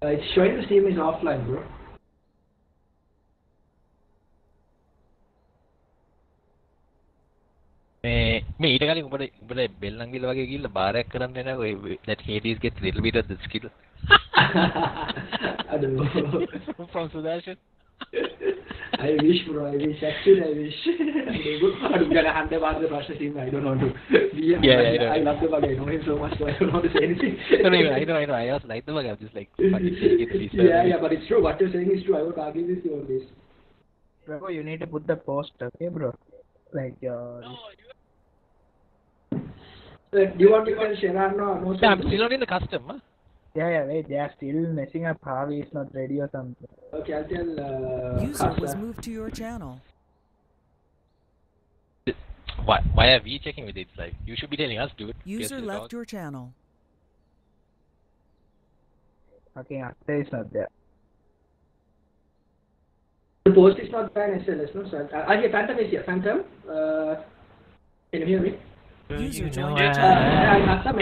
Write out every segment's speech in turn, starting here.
It's showing the stream is offline, bro. මේ ඊට කලින් උඹට බෙල්ලන් ගිල්ල වගේ ගිල්ල බාරයක් කරන්න එනවා ඔය that Hades gets a little bit of the skill. I don't know. From Sudarshan. I wish, bro. I wish. Actually, I wish. I'm gonna hand the Russia team. I don't know to be. I love the bug. I know him so much, so I don't know to say anything. No, I know. I also like the bug. I'm just like fucking take it. Yeah, but it's true. What you're saying is true. I would argue with you on this. Bro, you need to put the post, okay, bro? Like do you want to tell Sharon no? Yeah, I'm still not in the custom, huh? Yeah, wait, they are still messing up. Harvey is not ready or something. Okay, I'll tell User was moved to your channel. Why are we checking with it? Like, you should be telling us, dude. User left your channel. Okay, after is not there. The post is not by SLS, no? So, yeah, Phantom is here. Phantom, can you hear me? User joined your channel.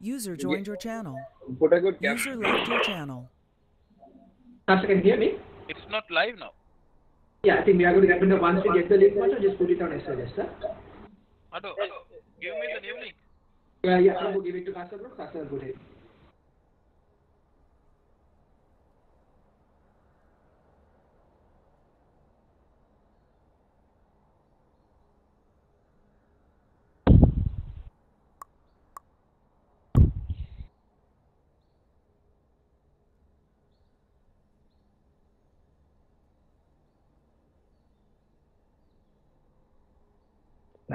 User joined your channel. User left your channel. Can you hear me? It's not live now. Yeah, I think we are going to get once we get the link, just put it on SLS, sir. Ado, give me the new link. Yeah, I'll give it to Kasa, bro. Kasa will put it.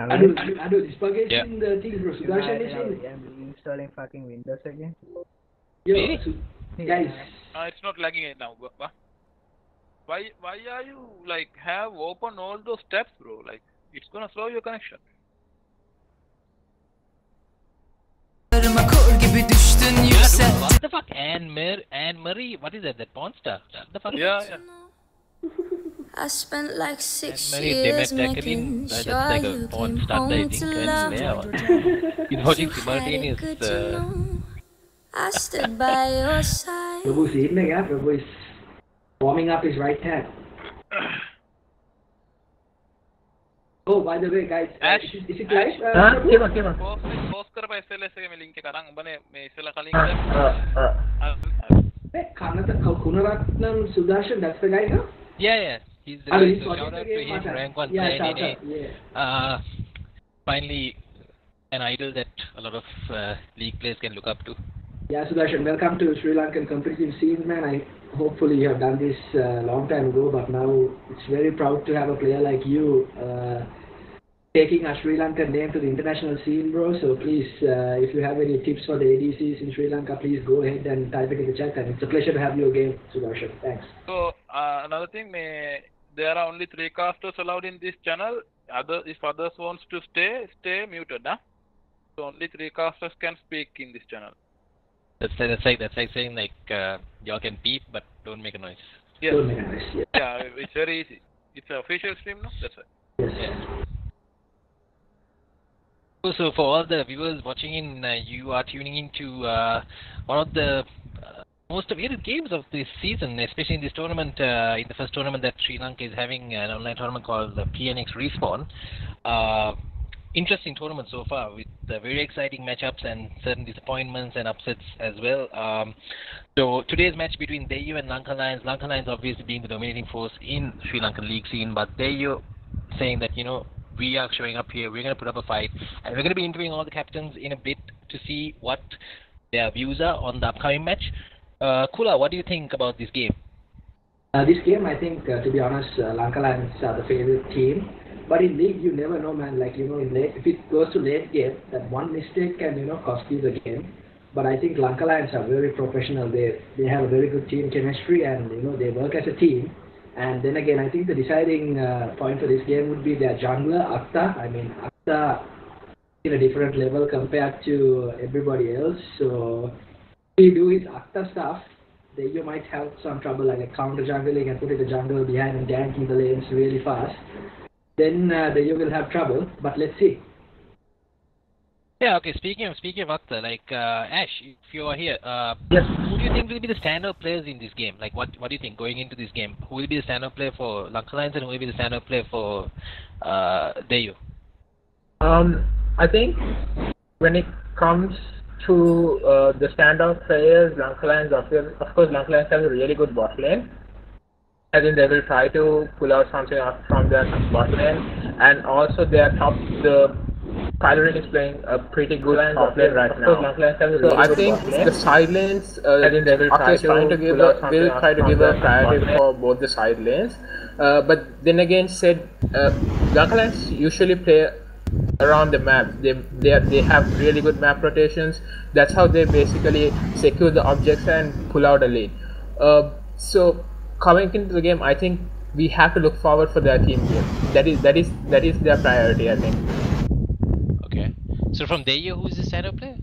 I do this bug is in the thing, bro. Sudarshan is in. I'm installing fucking Windows again. Yo, guys. It's not lagging now. Why are you like have open all those tabs, bro? Like it's gonna slow your connection. What the fuck? Anne Marie? What is that? That porn star? What the fuck? Yeah. I spent like 6 Marie years Demet making that's sure like a you porn came star, I home think. to love. He's watching Had it simultaneous. good to know. I stood by your side. Prabhu's evening, yeah. Prabhu is warming up his right hand. Oh, by the way, guys, is it live? Post කරප SLS එකේ මේ link එක අරන් උඹනේ මේ ඉස්සෙල්ලා කලින් Kunaratnam Sudarshan, that's the guy, no? Yeah. He's the guy. So shout out to him, rank 1 Yeah. Finally, an idol that a lot of league players can look up to. Yeah, Sudarshan, welcome to Sri Lankan competitive scene, man. Hopefully you have done this long time ago, but now it's very proud to have a player like you taking a Sri Lankan name to the international scene, bro. So please, if you have any tips for the ADCs in Sri Lanka, please go ahead and type it in the chat. And it's a pleasure to have you again, Sudarshan. Thanks. So another thing, there are only 3 casters allowed in this channel. If others wants to stay muted, huh? So only 3 casters can speak in this channel. That's like saying like y'all can peep but don't make a noise. Yes. Don't make a noise. Yeah, it's very easy. It's an official stream, no? That's right. Yes. Yeah. So for all the viewers watching in, you are tuning into one of the most awaited games of this season, especially in this tournament, in the first tournament that Sri Lanka is having, an online tournament called the PnX Respawn. Interesting tournament so far with very exciting matchups and certain disappointments and upsets as well. So today's match between Deiyo and Lanka Lions obviously being the dominating force in Sri Lankan league scene, but Deiyo saying that, we are showing up here, we're going to put up a fight, and we're going to be interviewing all the captains in a bit to see what their views are on the upcoming match. Kula, what do you think about this game? This game, I think, to be honest, Lanka Lions are the favorite team. But in league, you never know, man. Like, in late, if it goes to late game, that one mistake can, cost you the game. But I think Lanka Lions are very professional. They have a very good team chemistry, and, they work as a team. And then again, I think the deciding point for this game would be their jungler, Akta. I mean, Akta in a different level compared to everybody else. So, if you do his Akta stuff, then you might have some trouble, like counter jungling and putting the jungle behind and ganking the lanes really fast. then you will have trouble. But let's see. Yeah, okay. Speaking of Akhtar, like Ash, if you are here, Yes. who do you think will be the standout players in this game? Like, what do you think going into this game? Who will be the standout player for Lanka Lions and who will be the standout player for Deiyo? I think when it comes to the standout players, Lanka Lions, of course, Lanka Lions have a really good bot lane. I think they will try to pull out something out from their bot lane, and also their top, the Kylerin is playing a pretty good top lane right now. So I think the side lanes, I think they will try to give a priority for both the side lanes. But then again, said Lanka Lions usually play around the map. They have really good map rotations. That's how they basically secure the objects and pull out a lead. So coming into the game, I think we have to look forward for their team game. That is their priority, I think. Okay. So from Deiyo, who is the standout player?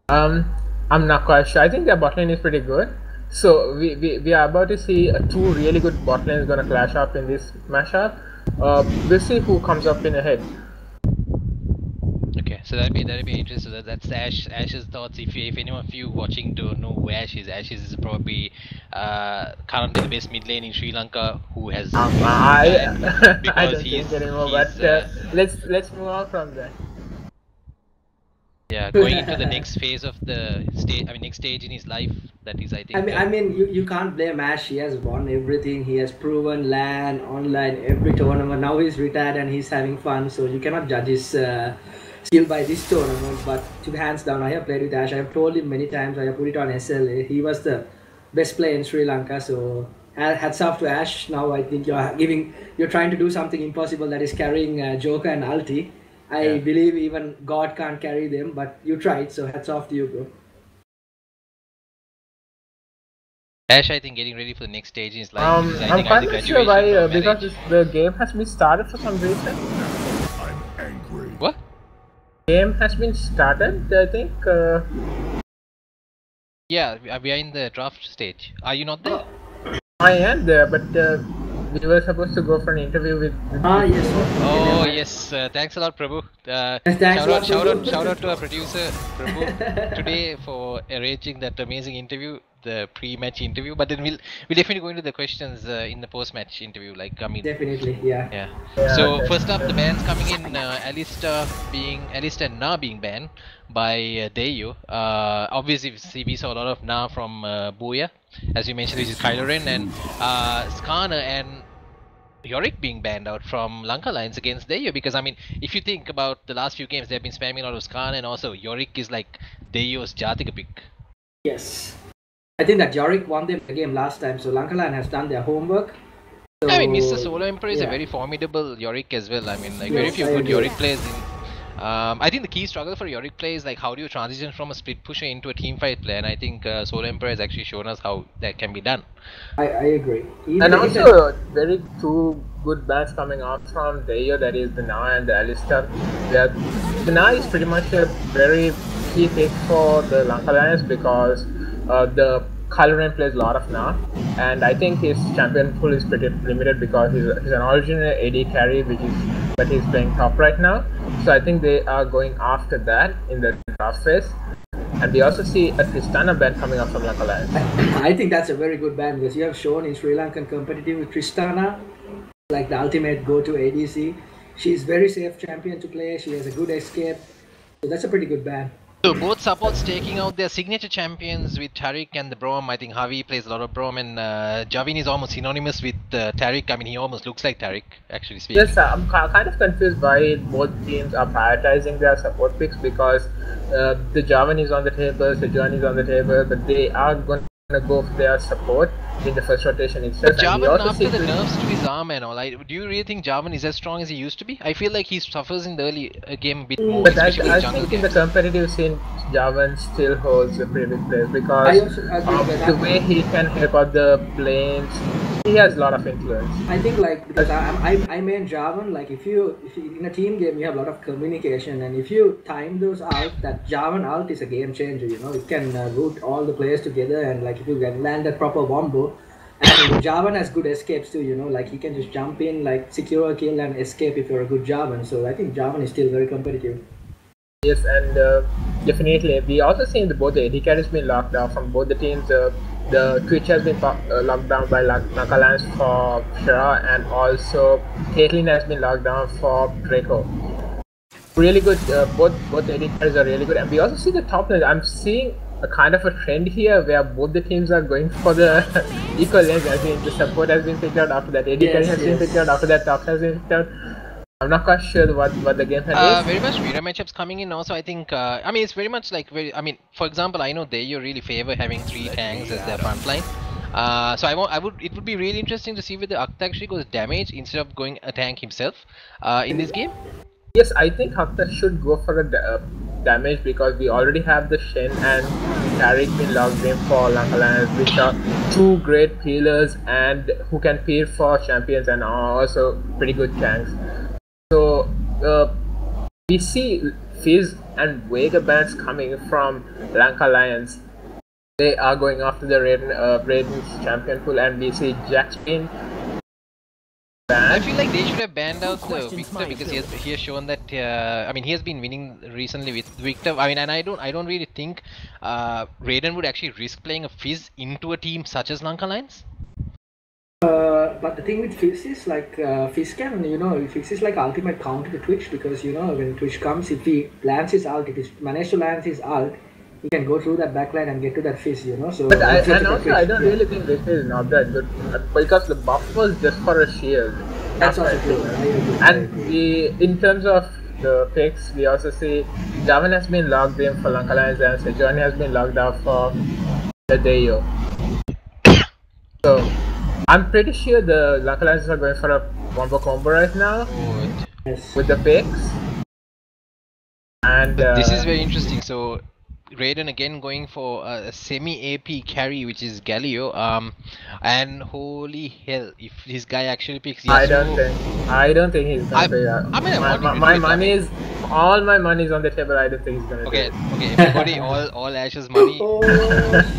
I'm not quite sure. I think their bot lane is pretty good. So we are about to see two really good bot lanes gonna clash up in this mashup. We'll see who comes up in ahead. Okay, so that'd be interesting. So that's Ash's thoughts. If any of you watching don't know who Ash is probably currently the best mid lane in Sri Lanka who has I because don't think anymore. But let's move on from that. Yeah, going into the next phase of the stage. I mean, next stage in his life. That is, I think. I mean, you can't blame Ash. He has won everything. He has proven LAN, online, every tournament. Now he's retired and he's having fun. So you cannot judge his skill by this tournament. But to be hands down, I have played with Ash. I have told him many times. I have put it on SLA. He was the best player in Sri Lanka. So hats off to Ash. Now I think you're trying to do something impossible. That is carrying Joker and Ulti. I believe even God can't carry them, but you tried, so hats off to you, bro. Ash, I think getting ready for the next stage in his life. I'm kind of sure why, because the game has been started for some reason. I'm angry. What? Game has been started, I think. Yeah, we are in the draft stage. Are you not there? I am there, but we were supposed to go for an interview with. Yes. Oh yes, thanks a lot, Prabhu. Shout out to our producer, Prabhu, today for arranging that amazing interview, the pre-match interview. But then we'll definitely go into the questions in the post-match interview. Like I mean, definitely, yeah. So first up, the bans coming in. Alistair Na being banned by Deiyo. Obviously, we saw a lot of Na from Booya, as you mentioned, which is Kylerin, and Skarner and Yorick being banned out from Lanka Lions against Deiyo, because I mean, if you think about the last few games, they've been spamming a lot of Skarner, and also Yorick is like Deiyo's Jatika pick. Yes. I think that Yorick won them the game last time, so Lanka Lions has done their homework. So, I mean, Mr. Solo Emperor is a very formidable Yorick as well. I mean, like very few good Yorick players in. I think the key struggle for Yorick play is like how do you transition from a split pusher into a team fight player, and I think Solo Emperor has actually shown us how that can be done. I agree. And also very two good bans coming out from Deiyo, that is the Na and the Alistair. The Na is pretty much a very key pick for the Lanka Lions because the Kylerin plays a lot of Na, and I think his champion pool is pretty limited because he's an original AD carry, but he's playing top right now. So I think they are going after that in the draft phase. And we also see a Tristana ban coming up from Lanka Lions. I think that's a very good ban because you have shown in Sri Lankan competitive with Tristana, like the ultimate go-to ADC. She's very safe champion to play. She has a good escape. So that's a pretty good ban. So both supports taking out their signature champions with Taric and the Braum. I think Javi plays a lot of Braum, and Javin is almost synonymous with Taric. I mean, he almost looks like Taric, actually speaking. Yes, I'm kind of confused why both teams are prioritizing their support picks because the Javin is on the table, Sejuani is on the table, but they are going to go for their support in the first rotation itself. But Javin, after the nerfs to his arm and all, do you really think Javin is as strong as he used to be? I feel like he suffers in the early game a bit more, but especially I in jungle think games. in the competitive scene, Javin still holds a pretty big place because of the way he can help out the lanes. He has a lot of influence. I think like because I main Javin, like if you in a team game you have a lot of communication, and if you time those out, that Javin ult is a game changer. You know, it can root all the players together, and like if you can land that proper wombo, And Javan has good escapes too, like he can just jump in, like secure a kill and escape if you're a good Javan. So I think Javan is still very competitive. Yes, and definitely. We also seen both the AD carries been locked down from both the teams. The Twitch has been locked down by Lanka Lions for Shara, and also Caitlyn has been locked down for Draco. Really good. Both AD carries are really good, and we also see the top lane. I'm seeing a kind of a trend here where both the teams are going for the equal lanes. I think the support has been picked out after that. AD carry has been picked out after that. Top has been picked out. I'm not quite sure what the game plan is. Very much Vera matchups coming in also. I think I mean it's very much like for example, I know Deiyo really favor having 3 tanks as their front line. So it would be really interesting to see whether Akta actually goes damage instead of going a tank himself in this game. Yes, I think Akta should go for a damage because we already have the Shen and Tariq been locked in for Lanka Lions, which are 2 great peelers and who can peel for champions and are also pretty good tanks. So we see Fizz and Vega bands coming from Lanka Lions. They are going after the Raiden's champion pool, and we see Jack's been banned. I feel like they should have banned out the Victor because he has shown that I mean he has been winning recently with Victor. I mean, and I don't really think Raiden would actually risk playing a Fizz into a team such as Lanka Lions. But the thing with Fizz is like Fizz can, Fizz is like ultimate counter to Twitch because when Twitch comes, if he lands his ult, if he manages to land his ult, he can go through that backline and get to that Fizz, So. But I don't really think this is not that good because the buff was just for a shield. That's also true. And in terms of the picks, we also see Javan has been logged in for Lanka Lions and Sejuani has been logged out for the Deiyo. So I'm pretty sure the Lanka Lions are going for a wombo combo right now with the picks. And this is very interesting. So Raiden again going for a semi-AP carry, which is Galio. And holy hell, if this guy actually picks Yasuo... I don't think he's gonna pay that. I mean, all my money is on the table. I don't think he's gonna. Okay, everybody, all Ash's money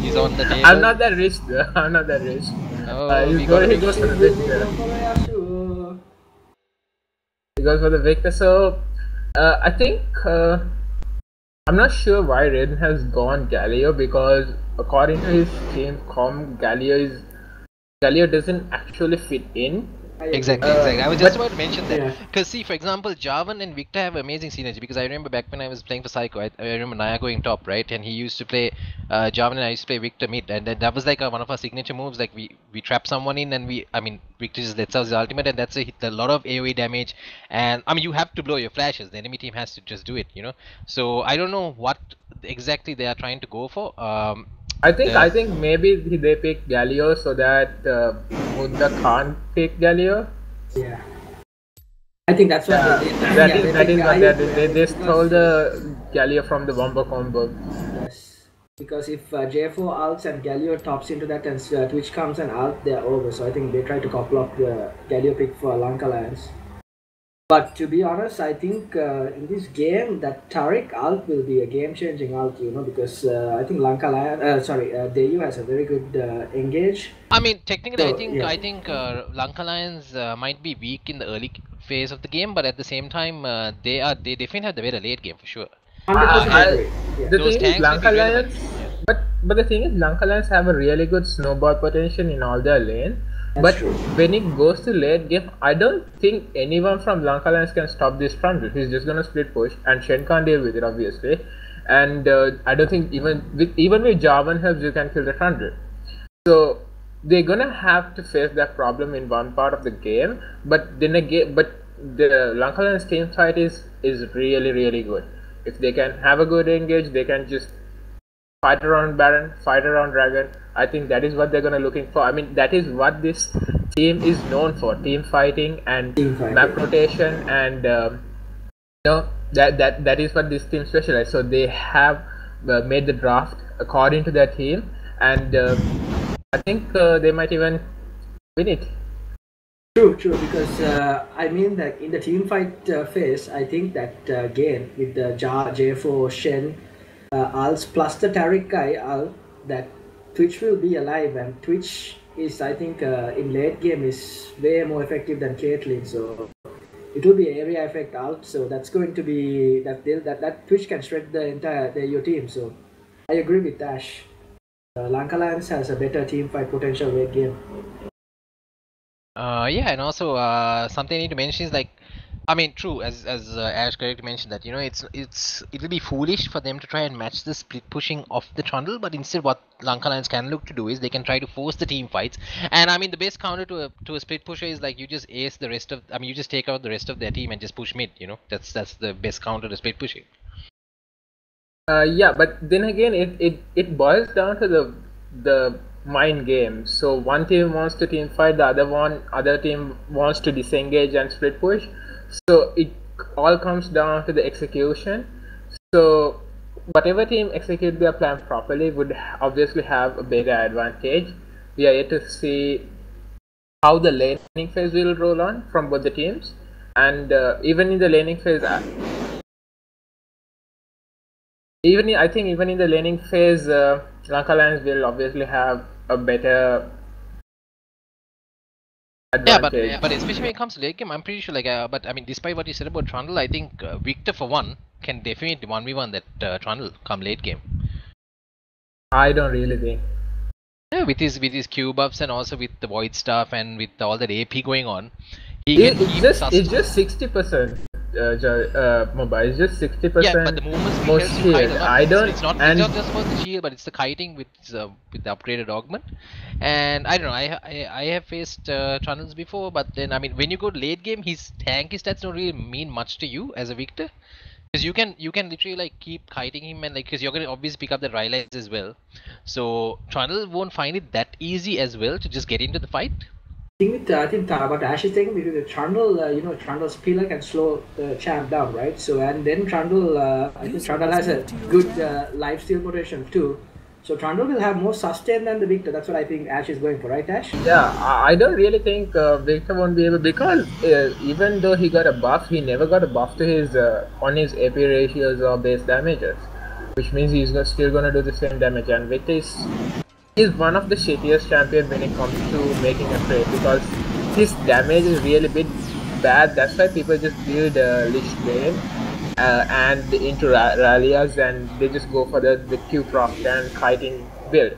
is on the table. I'm not that rich, though. I'm not that rich. He goes for the Victor. He goes for the Victor. So, I think. I'm not sure why Raiden has gone Galio because according to his team Galio doesn't actually fit in. Exactly. I was just about to mention that. Because see, for example, Javan and Victor have amazing synergy. Because I remember back when I was playing for Psycho, I remember Naya going top, right? And he used to play Javan and I used to play Victor mid. And that was like one of our signature moves. Like we trap someone in and Victor just lets out his ultimate and that's a lot of AoE damage. And I mean, you have to blow your flashes. The enemy team has to just do it, So I don't know what exactly they are trying to go for. I think maybe they picked Galio so that Munda can't pick Galio. Yeah. I think that's what they did. They stole the Galio from the Wombo combo. Yes. Because if J4 ults and Galio tops into that and Twitch comes and ult, they're over. So I think they try to couple up the Galio pick for Lanka Lions. But to be honest, I think in this game that Tariq ult will be a game-changing ult, because I think Deiyo has a very good engage. I mean, technically, so, I think Lanka Lions might be weak in the early phase of the game, but at the same time, they definitely have the better late game for sure. 100% the thing is, Lanka Lions, but the thing is, Lanka Lions have a really good snowball potential in all their lane. But when it goes to late game, I don't think anyone from Lanka Lions can stop this front. He's just gonna split push, and Shen can't deal with it, obviously. And I don't think even with Javan helps, you can kill the 100. So they're gonna have to face that problem in one part of the game. But then again, the Lanka Lions team fight is really good. If they can have a good engage, they can just fight around Baron, fight around Dragon. I think that is what they're gonna looking for. I mean, that is what this team is known for: team fighting and map rotation, and that is what this team specializes. So they have made the draft according to their team, and I think they might even win it. True, because I mean that in the team fight phase, I think that game with the J4, Shen, ults plus the Tariq guy ult, that Twitch will be alive, and Twitch is, I think, in late game is way more effective than Caitlyn. So it will be area effect out. So that's going to be that Twitch can shred the entire Deiyo team. So I agree with Dash. Lanka Lions has a better team fight potential late game. Yeah, and also something I need to mention is like, I mean, true, as Ash correctly mentioned that, you know, it'll be foolish for them to try and match the split pushing of the Trundle, but instead what Lanka Lions can look to do is they can try to force the team fights. And I mean, the best counter to a split pusher is like you just ace the rest of, I mean, you just take out the rest of their team and just push mid, you know. That's the best counter to split pushing. Yeah, but then again, it boils down to the mind game. So one team wants to team fight, the other team wants to disengage and split push. So it all comes down to the execution. So whatever team execute their plan properly would obviously have a bigger advantage. We are yet to see how the laning phase will roll on from both the teams, and even in the laning phase. I think even in the laning phase, Lanka Lions will obviously have a better advantage. Yeah, but especially when it comes to late game, I'm pretty sure, like, but I mean, despite what you said about Trundle, I think Victor for one can definitely 1v1 that Trundle come late game. I don't really think. Yeah, with his Q buffs and also with the void stuff and with all that AP going on, it's just 60%. Mobile is just 60%. Yeah, but the movements most shield. I don't. It's not just about the shield, but it's the kiting with the upgraded augment. And I don't know. I have faced Trundles before, but then I mean, when you go late game, his tanky stats don't really mean much to you as a Victor, because you can literally like keep kiting him and like, because you're gonna obviously pick up the Rylai's as well. So Trundle won't find it that easy as well to just get into the fight. I think what Ash is saying, because the Trundle, you know, Trundle's pillar can slow the champ down, right? So, and then Trundle, I think Trundle has a good lifesteal potential too. So Trundle will have more sustain than the Victor. That's what I think Ash is going for, right, Ash? Yeah, I don't really think Victor won't be able, because even though he got a buff, he never got a buff to his on his AP ratios or base damages, which means he's still gonna do the same damage. And Victor is one of the shittiest champions when it comes to making a trade, because his damage is really bit bad. That's why people just build Lich Bane and into Rallias, and they just go for the Q proc and kiting build.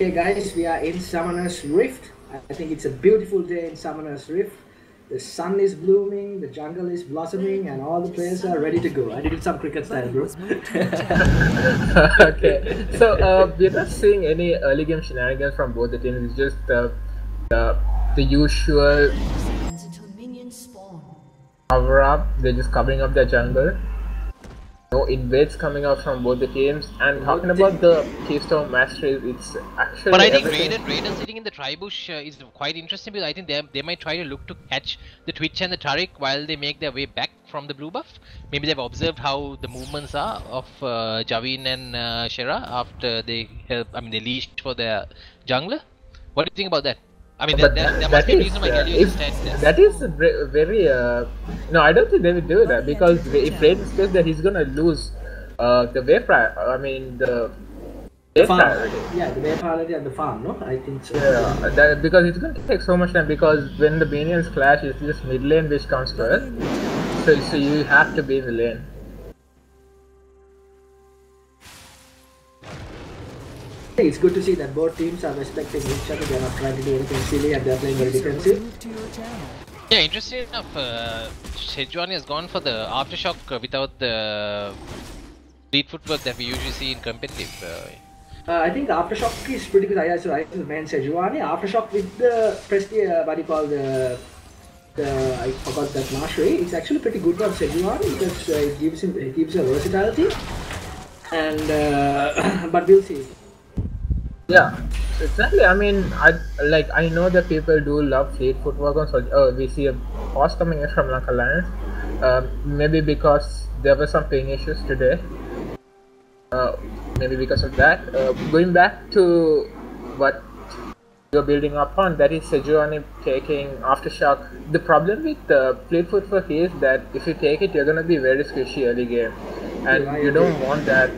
Okay guys, we are in Summoner's Rift. I think it's a beautiful day in Summoner's Rift. The sun is blooming, the jungle is blossoming, and all the players are ready to go. I did it some cricket style, bro. Okay, so we're not seeing any early game shenanigans from both the teams. It's just the usual cover up. They're just covering up their jungle. No invades coming out from both the teams. And talking about the Keystone Mastery, it's actually. But I think Raiden sitting in the Tribush is quite interesting, because I think they might try to look to catch the Twitch and the Taric while they make their way back from the blue buff. Maybe they've observed how the movements are of Javin and Shera after they leashed for their jungler. What do you think about that? I mean, there must be a reason why Galio stands there. That is very. No, I don't think they will do that, because if Raiden says that he's gonna lose the wave priority, I mean the wave priority. Yeah, the wave priority and the farm, no? I think so. Yeah, because it's gonna take so much time, because when the minions clash, it's just mid lane which comes first. So you have to be in the lane. It's good to see that both teams are respecting each other. They're not trying to do anything silly, and they're playing very defensive. Yeah, interesting enough, Sejuani has gone for the Aftershock without the lead footwork that we usually see in competitive. I think the Aftershock is pretty good. I man Sejuani. Aftershock with the what do you call the I forgot that mastery. It's actually pretty good on Sejuani, because it gives him versatility. And but we'll see. Yeah, exactly. I mean, I know that people do love fleet footwork on Soldier. We see a pause coming in from Lanka Lions. Maybe because there were some ping issues today. Maybe because of that. Going back to what you're building up on, that is Sejuani taking Aftershock. The problem with fleet footwork is that if you take it, you're gonna be very squishy early game, and you don't want that.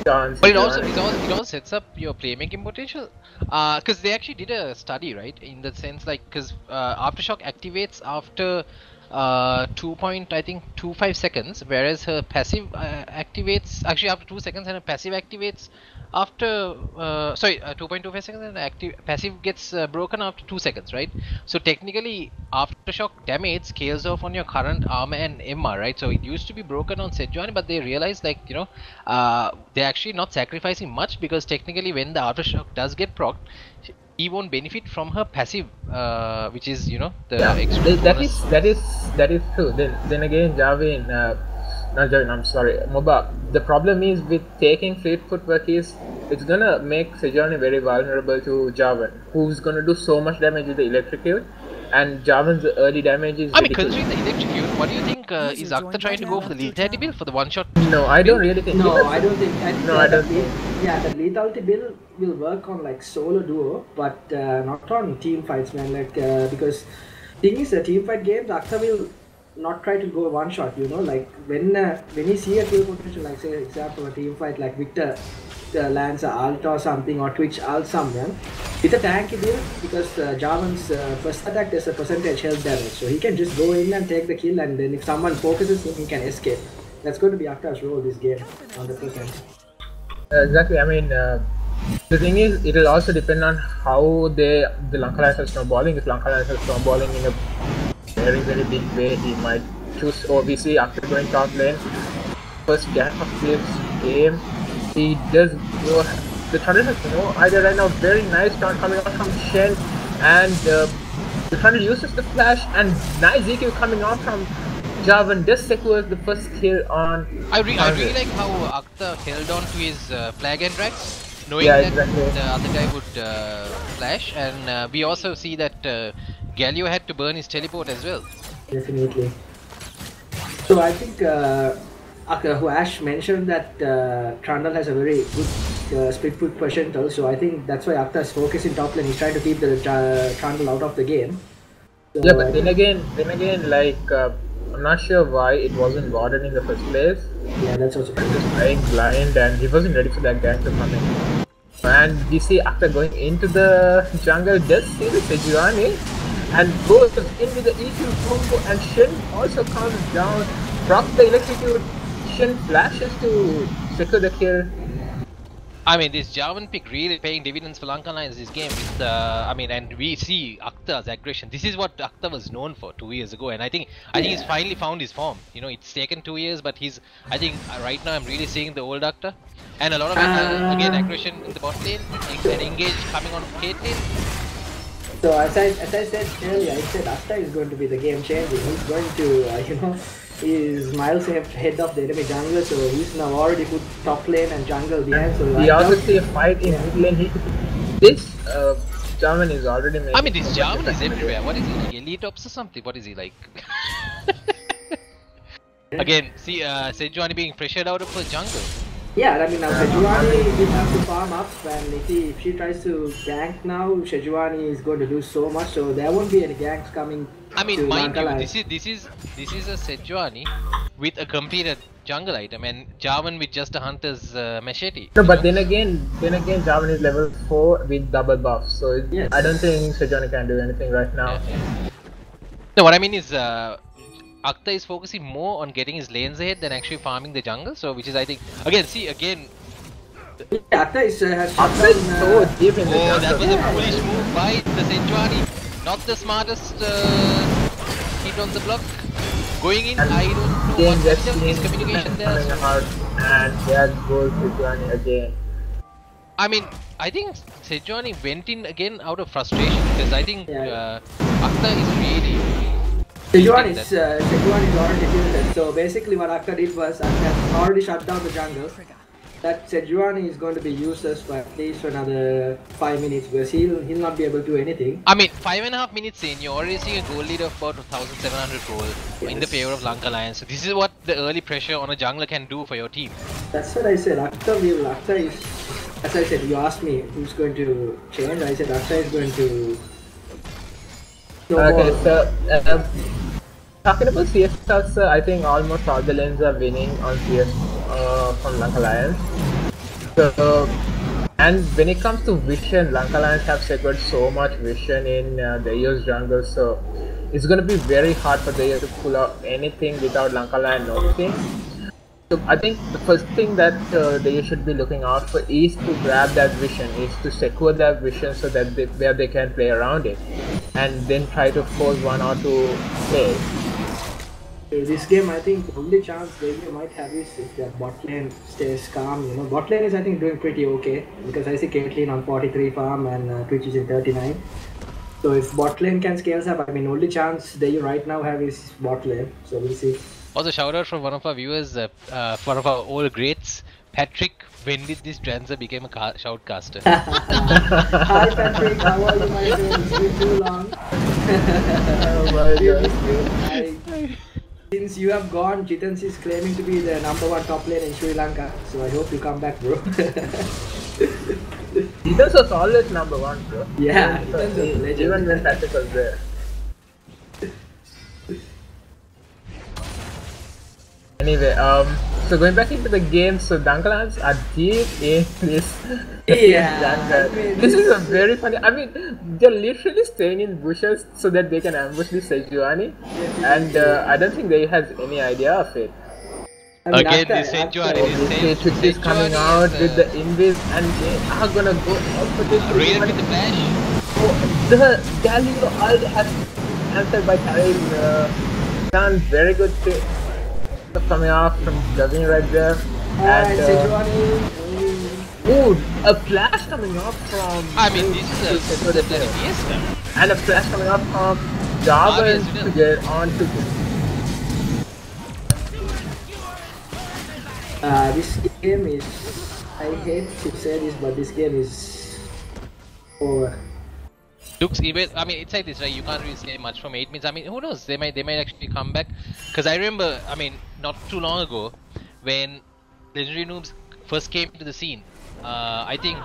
But it also sets up your playmaking potential, because they actually did a study, right? In the sense, like, because Aftershock activates after 2.25 seconds, whereas her passive activates actually after 2 seconds, and her passive activates after 2.25 seconds, and passive gets broken after 2 seconds, right? So technically, Aftershock damage scales off on your current armor and MR, right? So it used to be broken on Sejuani, but they realized, like, they're actually not sacrificing much, because technically when the Aftershock does get procced, he won't benefit from her passive, which is, the extra bonus. That is true. Then again, Jarvan, not Jarvan, I'm sorry, Moba. The problem is with taking fleet footwork is it's gonna make Sejuani very vulnerable to Jarvan, who's gonna do so much damage with the electrocute, and Jarvan's early damage is. I mean, considering the electrocute, what do you think? Is Akhtar trying to go for the lethality build for the one shot? No, I don't really think. No, I don't think. I don't think. Yeah, the lethality build will work on like solo duo, but not on team fights, man. Like because thing is, a team fight game, Akhtar will not try to go one shot. Like when you see a kill potential, like say example a team fight like Victor lands a ult or something, or Twitch ult someone with a tanky build, because Jarvan's first attack there's a percentage health damage, so he can just go in and take the kill, and then if someone focuses him, he can escape. That's going to be Akhtar's role this game, 100%. Exactly. I mean, the thing is, it will also depend on how the Lanka Lions are snowballing. If Lanka Lions are snowballing in a very big way, he might choose OVC after going top lane. First gap of this game, he does go. The Thunder has no idea right now. Very nice turn coming out from Shen, and the Thunder uses the flash, and nice EQ coming out from Jarvan. Just secures the first kill on. I really like how Akhtar held on to his flag and tracks, knowing that the other guy would flash, and we also see that Galio had to burn his teleport as well. Definitely. So I think who Ash mentioned that Trundle has a very good split foot percentile, so I think that's why Akhtar is focusing top lane. He's trying to keep the Trundle out of the game. So yeah, but then again, like I'm not sure why it wasn't warded in the first place. Yeah, that's also true. Just playing blind, and he wasn't ready for that gank to come in. And we see Akhtar going into the jungle, does see the Sejuani, and goes in with the EQ combo, and Shen also comes down, procs the electrocute. Shen flashes to secure the kill. I mean, this Jarvan pick really paying dividends for Lanka Lions this game. With, and we see Akhtar's aggression. This is what Akhtar was known for 2 years ago, and I think he's finally found his form. It's taken 2 years, but I think right now I'm really seeing the old Akhtar, and a lot of again aggression in the bot lane, and engage coming on Caitlyn. So as I said earlier, I said Akhtar is going to be the game changer. He's going to he's miles ahead of the enemy jungler, so he's now already put top lane and jungle behind. So we also see a fight in mid lane. This Jarvan is already making. I mean, this Jarvan is everywhere. What is he like? Elite Ops or something? What is he like? Again, see Sejuani being pressured out of the jungle. Yeah, I mean now Sejuani will have to farm up, and if she tries to gank now, Sejuani is going to do so much, so there won't be any ganks coming. I mean, mind you, this is a Sejuani with a completed jungle item, and Jarvan with just a hunter's machete. No, but then again, Jarvan is level 4 with double buff, so yes. I don't think Sejuani can do anything right now. Yeah. No, what I mean is, Akhtar is focusing more on getting his lanes ahead than actually farming the jungle, so which is, I think, again. Yeah, Akhtar is so deep in the jungle. That was a foolish move by the Sejuani. Not the smartest hit on the block. Going in, I don't know what his communication there. And there goes Sejuani again. I mean, I think Sejuani went in again out of frustration, because I think Akhtar is really... Sejuani is already tilted, so basically what Akhtar did was Akhtar already shut down the jungle. That Sejuani is going to be useless for at least another 5 minutes, because he'll not be able to do anything. I mean, 5.5 minutes in, you're already seeing a goal lead of about 1,700 gold in the favor of Lanka Lions. So this is what the early pressure on a jungler can do for your team. That's what I said. Akhtar is, as I said, you asked me who's going to change. I said Akhtar is going to. Okay, so talking about CS also, I think almost all the lanes are winning on CS from Lanka Lions. So, and when it comes to vision, Lanka Lions have secured so much vision in Deiyo's jungle, so it's going to be very hard for Deiyo to pull out anything without Lanka Lion noticing. So I think the first thing that Deiyo should be looking out for is to grab that vision, is to secure that vision so that where they can play around it, and then try to force one or two plays. This game, I think the only chance Deiyo might have is if that bot lane stays calm. You know, bot lane is I think doing pretty okay because I see Caitlyn on 43 farm and Twitch is in 39. So if bot lane can scale up, I mean, only chance Deiyo right now have is bot lane. So we'll see. Also, shout out from one of our viewers, one of our old greats, Patrick. When did this Dranza become a shoutcaster? Hi Patrick, how are you, my friend? It's been too long. Oh my God. Since you have gone, Jitans is claiming to be the #1 top lane in Sri Lanka. So I hope you come back, bro. Jitans was always #1, bro. Yeah, Jitans is a legend. Even when Patrick was there. Anyway, so going back into the game, so Lanka Lions are deep in this. Yeah, this is a very funny. I mean, they're literally staying in bushes so that they can ambush the Sejuani, and I don't think they has any idea of it. I mean, Again, this Sejuani is coming out with the invis, and they are gonna go out for this. Raided with the flash. Oh, the Galileo ult has answered by Kyle. Done very good coming off from Gavin right there. And a flash coming off from. I mean, this is a bloody fiesta. And a flash coming off from Jarvan to get on to this game is. I hate to say this, but this game is over. Looks even. I mean, it's like this, right? You can't really say much from 8 minutes. I mean, who knows? They might actually come back. Because I remember, I mean, not too long ago, when Legendary Noobs first came to the scene. I think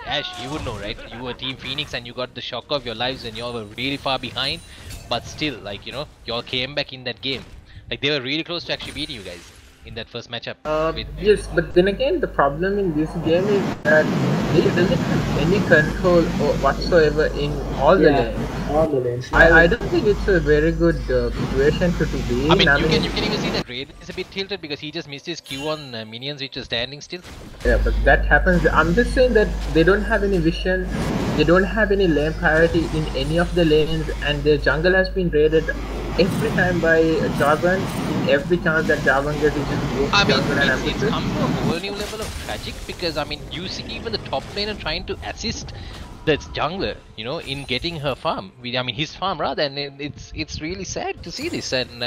Ash, you would know, right? You were Team PnX and you got the shock of your lives when you all were really far behind. But still, like, you know, you all came back in that game. Like, they were really close to actually beating you guys in that first matchup. Yes, but then again, the problem in this game is that they doesn't have any control whatsoever in all the lanes. All the lanes. I don't think it's a very good situation to be in. I mean, you can even see that Raiden is a bit tilted because he just missed his Q on minions which are standing still. Yeah, but that happens. I'm just saying that they don't have any vision, they don't have any lane priority in any of the lanes, and their jungle has been raided every time by Jarvan. In every chance that Jarvan gets, I mean, it's come to a whole new level of tragic because I mean, you see even the top laner trying to assist the jungler, you know, in getting her farm. I mean, his farm rather, and it's really sad to see this. And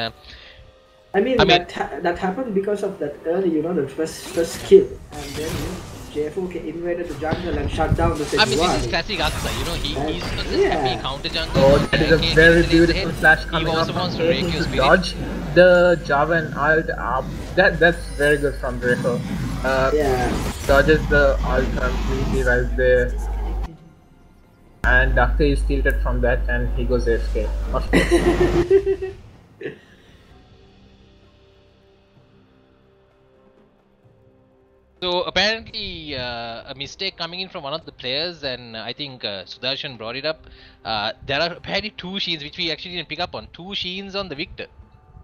I mean that happened because of that early, you know, the first kill, and then JFO invaded the jungle and shut down the Sejuani. I mean, this is classic Aksa, you know, he's not just happy counter jungle. Oh, that is a very beautiful flash coming he also wants to break your spirit. Dodge the Jarvan ult up. That's very good from Draco. Dodges the ult completely right there. And Doctor is tilted from that and he goes AFK. Of course. So apparently a mistake coming in from one of the players, and I think Sudarshan brought it up. There are apparently 2 Sheens which we actually didn't pick up on. 2 Sheens on the Victor.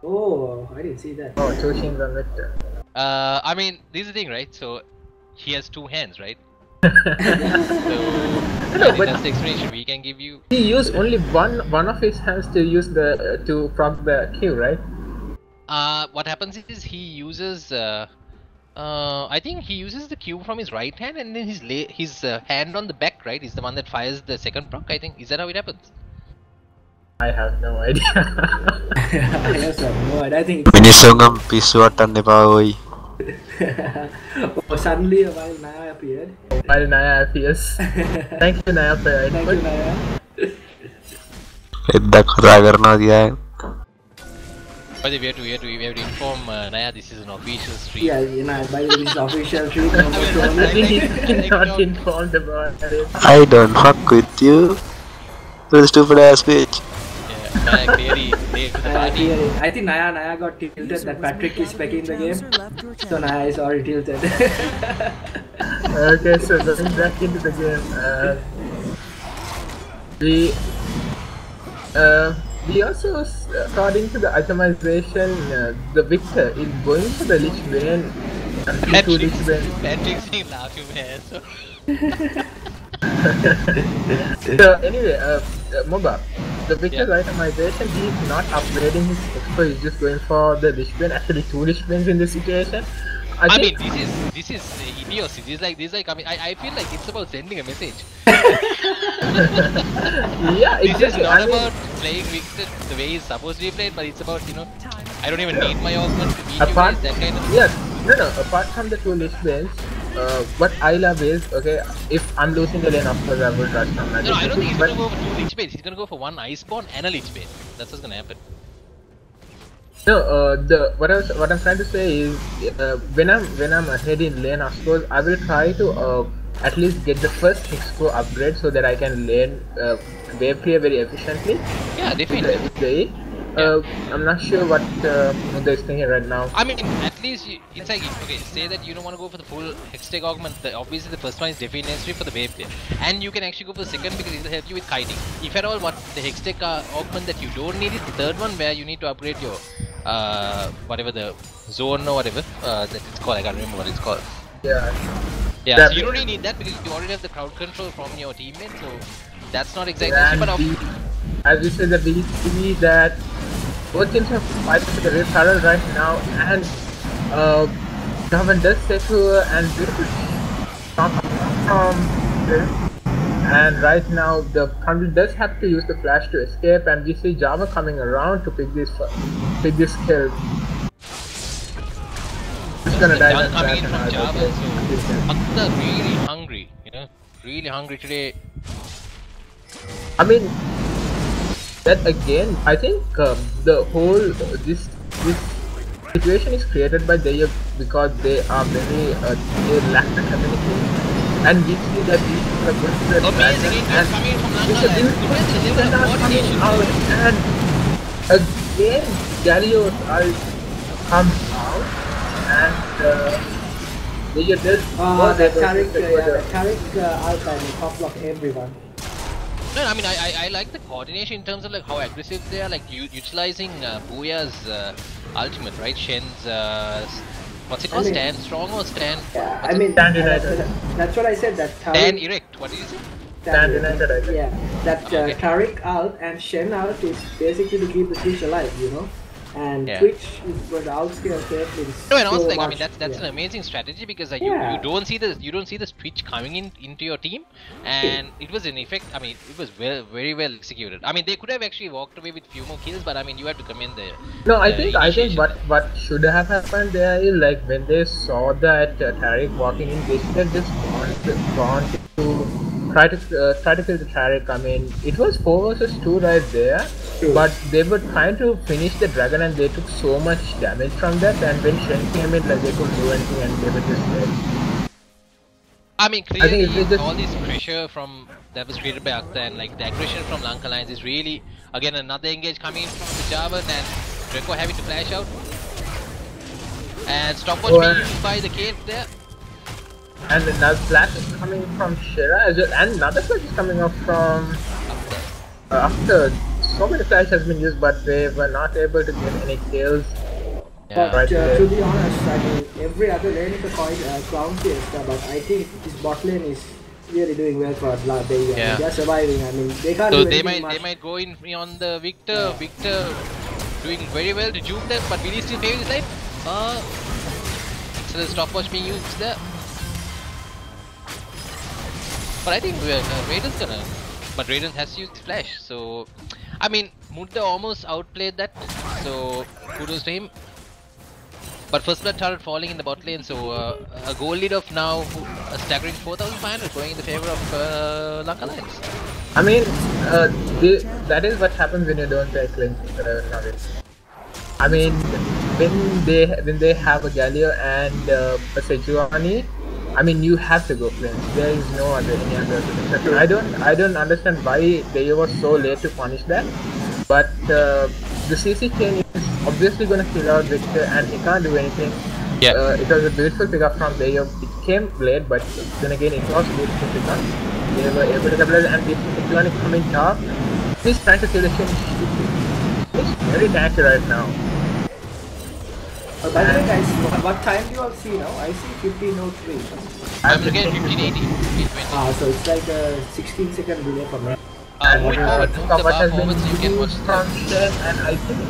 Oh, I didn't see that. Oh, 2 Sheens on Victor. I mean, this is the thing, right? So he has 2 hands, right? So that's the explanation we can give you. He used only one of his hands to use to proc the Q, right? What happens is he uses. I think he uses the Q from his right hand, and then his hand on the back, right, is the one that fires the second proc. I think, is that how it happens? I have no idea. I also have no idea. I think. Minisungam pisuatan depa. Oh, suddenly while Naya appeared. While Naya appears. Thank you, Naya, for your input. Thank you, Naya. Idda kotha karna diya hai. By the way, we have to inform Naya this is an official stream. Yeah, you know, by the way, this is official stream. He's not informed about it. I don't fuck with you. You stupid ass bitch. Yeah, Naya clearly late to the party. I think Naya got tilted that Patrick is back in the game. So Naya is already tilted. Okay, so going back into the game, we we also, according to the itemization, the victor is going for the Lich Bane. Two Lich Bane. Patrick's saying laugh your hair. So. So anyway, Moba, the victor's itemization, he's not upgrading his expo, he's just going for the Lich Bane. Actually, 2 Lich Banes in this situation. I mean, this is idiocy. This is like I mean, I feel like it's about sending a message. Yeah, this is not about playing Victor the way he's supposed to be played, but it's about, you know, I don't even need my augment to beat you guys, that kind of. Yes, no. Apart from the 2 Lich Banes, what I love is, okay, if I'm losing the lane, of course I will rush from magic. No, I don't think he's gonna go for 2 Lich Banes. He's gonna go for 1 Iceborne and a Lich Bane. That's what's gonna happen. No, what I'm trying to say is, when I'm ahead in lane, of course, I will try to at least get the first Hexco upgrade so that I can lane wave clear very efficiently. Yeah, definitely. I'm not sure what Mudha is thinking right now. I mean, at least it's like, okay, say that you don't want to go for the full Hextech augment. Obviously, the first one is definitely necessary for the wave clear, and you can actually go for the second because it will help you with kiting. If at all, what the Hextech augment that you don't need is the third one where you need to upgrade your whatever the zone or whatever that it's called. I can't remember what it's called. Yeah, so you don't really need that because you already have the crowd control from your teammate, so that's not exactly. But as you said, that we see that both teams have fighting for the race barrel right now, and Government does take to and this is from this. And right now the country does have to use the flash to escape, and we see Java coming around to pick this kill. He's gonna die. Coming in from Java, so Akta really hungry, you know, really hungry today. I mean, that again, I think the whole this situation is created by Deiyo because they are very they lack the community, and we see that these are going to the amazing and coming from coming out, and again Galio's ult comes out, and Deiyo does that Tariq ult and top block everyone. No, I mean, I like the coordination in terms of like how aggressive they are, like utilizing Booya's ultimate, right? Shen's what's it called? Stand strong or stand? Yeah, I mean that's what I said. That stand erect. What did you say? Stand united. Yeah, that Tariq ult and Shen ult is basically to keep the Twitch alive, you know. And Twitch is where the outscale is. No, and also like, I mean that's an amazing strategy because you don't see the Twitch coming into your team, and it was in effect. I mean, it was very well executed. I mean, they could have actually walked away with few more kills, but I mean, you have to commend the. No, I think what should have happened there is like when they saw that Tariq walking in, they should have just gone to try to kill the Tariq. I mean, it was 4 versus 2 right there. But they were trying to finish the dragon and they took so much damage from that, and when Shen came in, like they couldn't do anything and they were just dead. I mean, clearly all this pressure that was created by Akta and like the aggression from Lanka Lions is really, again, another engage coming in from the Java and Draco having to flash out. And stopwatch being used by the cave there. And another flash is coming from Shira as well, and another flash is coming up from Akta. So many flash has been used, but they were not able to get any kills. Yeah. But to be honest, I mean, every other lane is a clown fiesta, but I think this bot lane is really doing well for Deiyo. Yeah. They are surviving. I mean, they can't. So do they might go in on the Victor. Yeah. Victor doing very well to juke them, but will he still save his life? So the stopwatch being used there. But I think Raiden's gonna. But Raiden has used flash, so I mean, Mudha almost outplayed that, so kudos to him. But first blood turret falling in the bot lane, so a goal lead of now a staggering 4,500 going in the favor of Lanka Lions. I mean, that is what happens when you don't take lanes. I mean, when they have a Galio and a Sejuani, I mean, you have to go lanes. There is no other any other. I don't understand why Deiyo was so late to punish that. But the CC chain is obviously gonna kill out Victor, and he can't do anything. Yeah. It was a beautiful pickup from Deiyo. It came late, but then again it was good because they were able to capitalize, and this Sejuani is coming top. He's trying to kill the Shin. He's very tanky right now. By the way guys, what time do you all see now? I see 15:03. I'm looking at 1580. So it's like a 16-second delay from me. Move forward, move the bar forward so you can watch the... And I think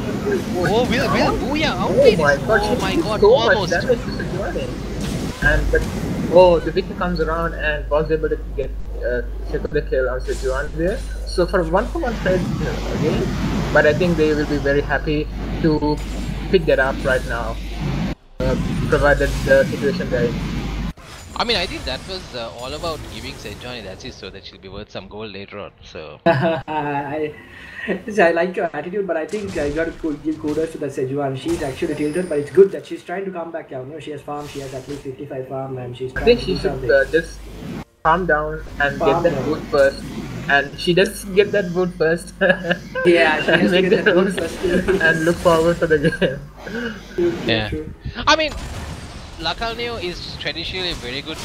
Oh, Will, booyah, oh my god, so almost. much damage to Sejuani. And but the Victor comes around and was able to get second the kill on Sejuani there. So for 1-for-1 trade again, but I think they will be very happy to pick that up right now, provided the situation they're in. I mean, I think that was all about giving Sejuani, that's it, so that she'll be worth some gold later on. So I like your attitude, but I think you got to give kudos to the Sejuani. She's actually tilted, but it's good that she's trying to come back down. You know, she has farm, she has at least 55 farm, and she's. I think she should just calm down and get that wood first. And she does get that wood first. Yeah, she has to get that wood first. And look forward for the game. yeah, I mean, Lakalneo is traditionally a very good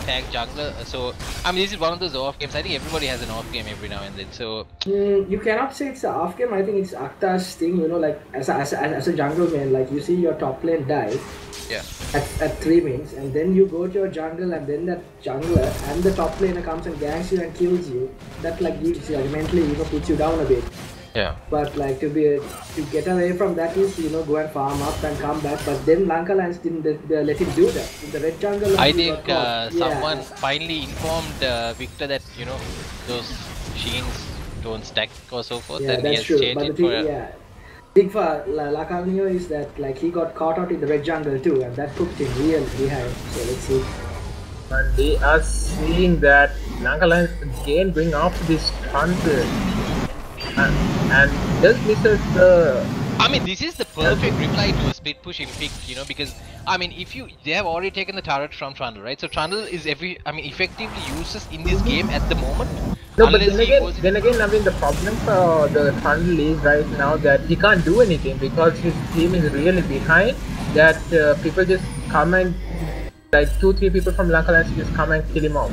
tank jungler, so I mean this is one of those off games. I think everybody has an off game every now and then, so... you cannot say it's an off game. I think it's Akta's thing, you know, like as a jungle man, like you see your top lane die at 3 minutes, and then you go to your jungle, and then that jungler and the top laner comes and ganks you and kills you. That like gives you, like, mentally, you know, puts you down a bit. Yeah. But like to get away from that is, you know, go and farm up and come back. But then Lanka Lions didn't let him do that. In the red jungle, I think someone finally informed Victor that, you know, those sheens don't stack or so forth. Yeah, and that's he has true. changed But it the thing, thing for Lakalneo is that like he got caught out in the red jungle too, and that put him real behind. So let's see. And they are seeing that Lanka Lions again bring off this thunder. And just misses the... I mean, this is the perfect reply to a split push in pick, you know, because I mean, they have already taken the turret from Trundle, right? So Trundle is effectively useless in this game at the moment. No, but then again, I mean, the problem for the Trundle is right now that he can't do anything because his team is really behind. That people just come and like 2-3 people from Lanka Lions just come and kill him off.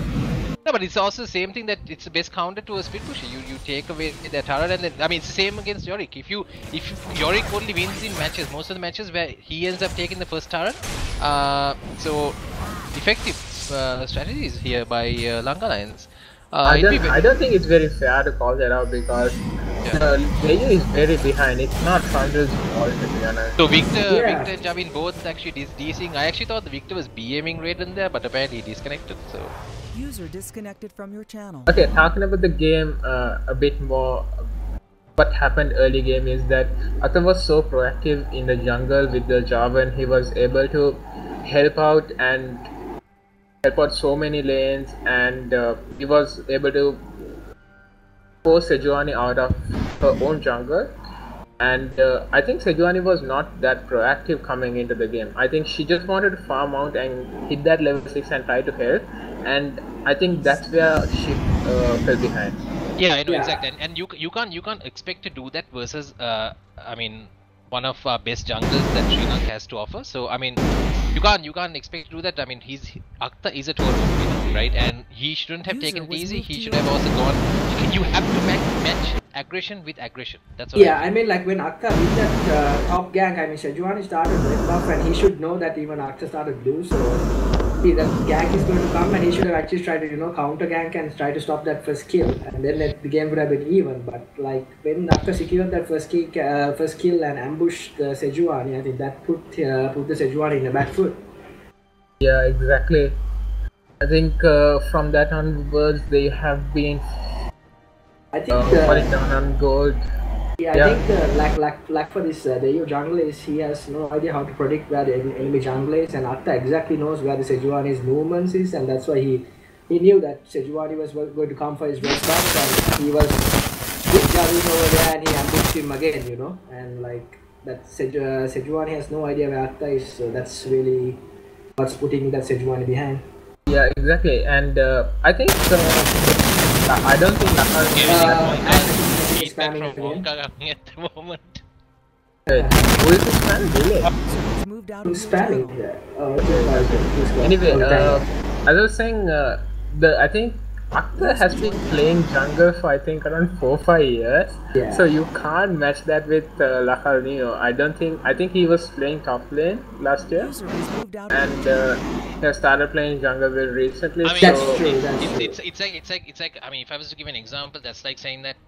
No, but it's also the same thing that it's the best counter to a split push. You take away the turret, and then I mean it's the same against Yorick. If Yorick only wins in matches, most of the matches where he ends up taking the first turret, so effective strategies here by Lanka Lions. I don't think it's very fair to call that out because Deiyo is very behind. It's not Trundle's fault, to be honest. So Victor and Javin both actually DCing. I actually thought the Victor was BMing right in there, but apparently he disconnected. So. User disconnected from your channel. Okay, talking about the game a bit more, what happened early game is that Akta was so proactive in the jungle with the Jarvan. He was able to help out so many lanes, and he was able to force Sejuani out of her own jungle. And I think Sejuani was not that proactive coming into the game. I think she just wanted to farm out and hit that level 6 and try to help. And I think that's where she fell behind. Yeah, I know exactly. And you can't expect to do that versus I mean one of our best junglers that Sri Lanka has to offer. So I mean you can't expect to do that. I mean Akta is a tournament, right? And he shouldn't have taken it easy. He should have also gone. You have to match aggression with aggression. That's all. I mean, like when Akta did that top gank, I mean Sejuani started red buff, and he should know that even Akta started blue. So that gank is going to come, and he should have actually tried to, you know, counter gank and try to stop that first kill, and then the game would have been even. But like when Akta secured that first kill and ambushed Sejuani, I think that put the Sejuani in the back foot. Yeah, exactly. I think from that onwards they have been. I think falling down on gold. I think like for this Deiyo jungle is he has no idea how to predict where the enemy jungle is, and Akta exactly knows where the Sejuani's movements is, and that's why he knew that Sejuani was going to come for his red buff, and he was jumping over there and he ambushed him again, you know, and like that Sejuani has no idea where Akta is, so that's really what's putting that Sejuani behind. Yeah, exactly, and I think I don't think feedback from Wonka at the moment. Who is this man? Delay. moved out of your Spamming. channel. Yeah. Oh, okay. Anyway, Okay. as I was saying, I think Akhtar has been playing jungle for I think around 4-5 years. Yeah. So you can't match that with Neo. I think he was playing top lane last year, User was moved out and he has started playing jungle very recently. I mean, That's so true. That's true. it's like I mean, if I was to give an example, that's like saying that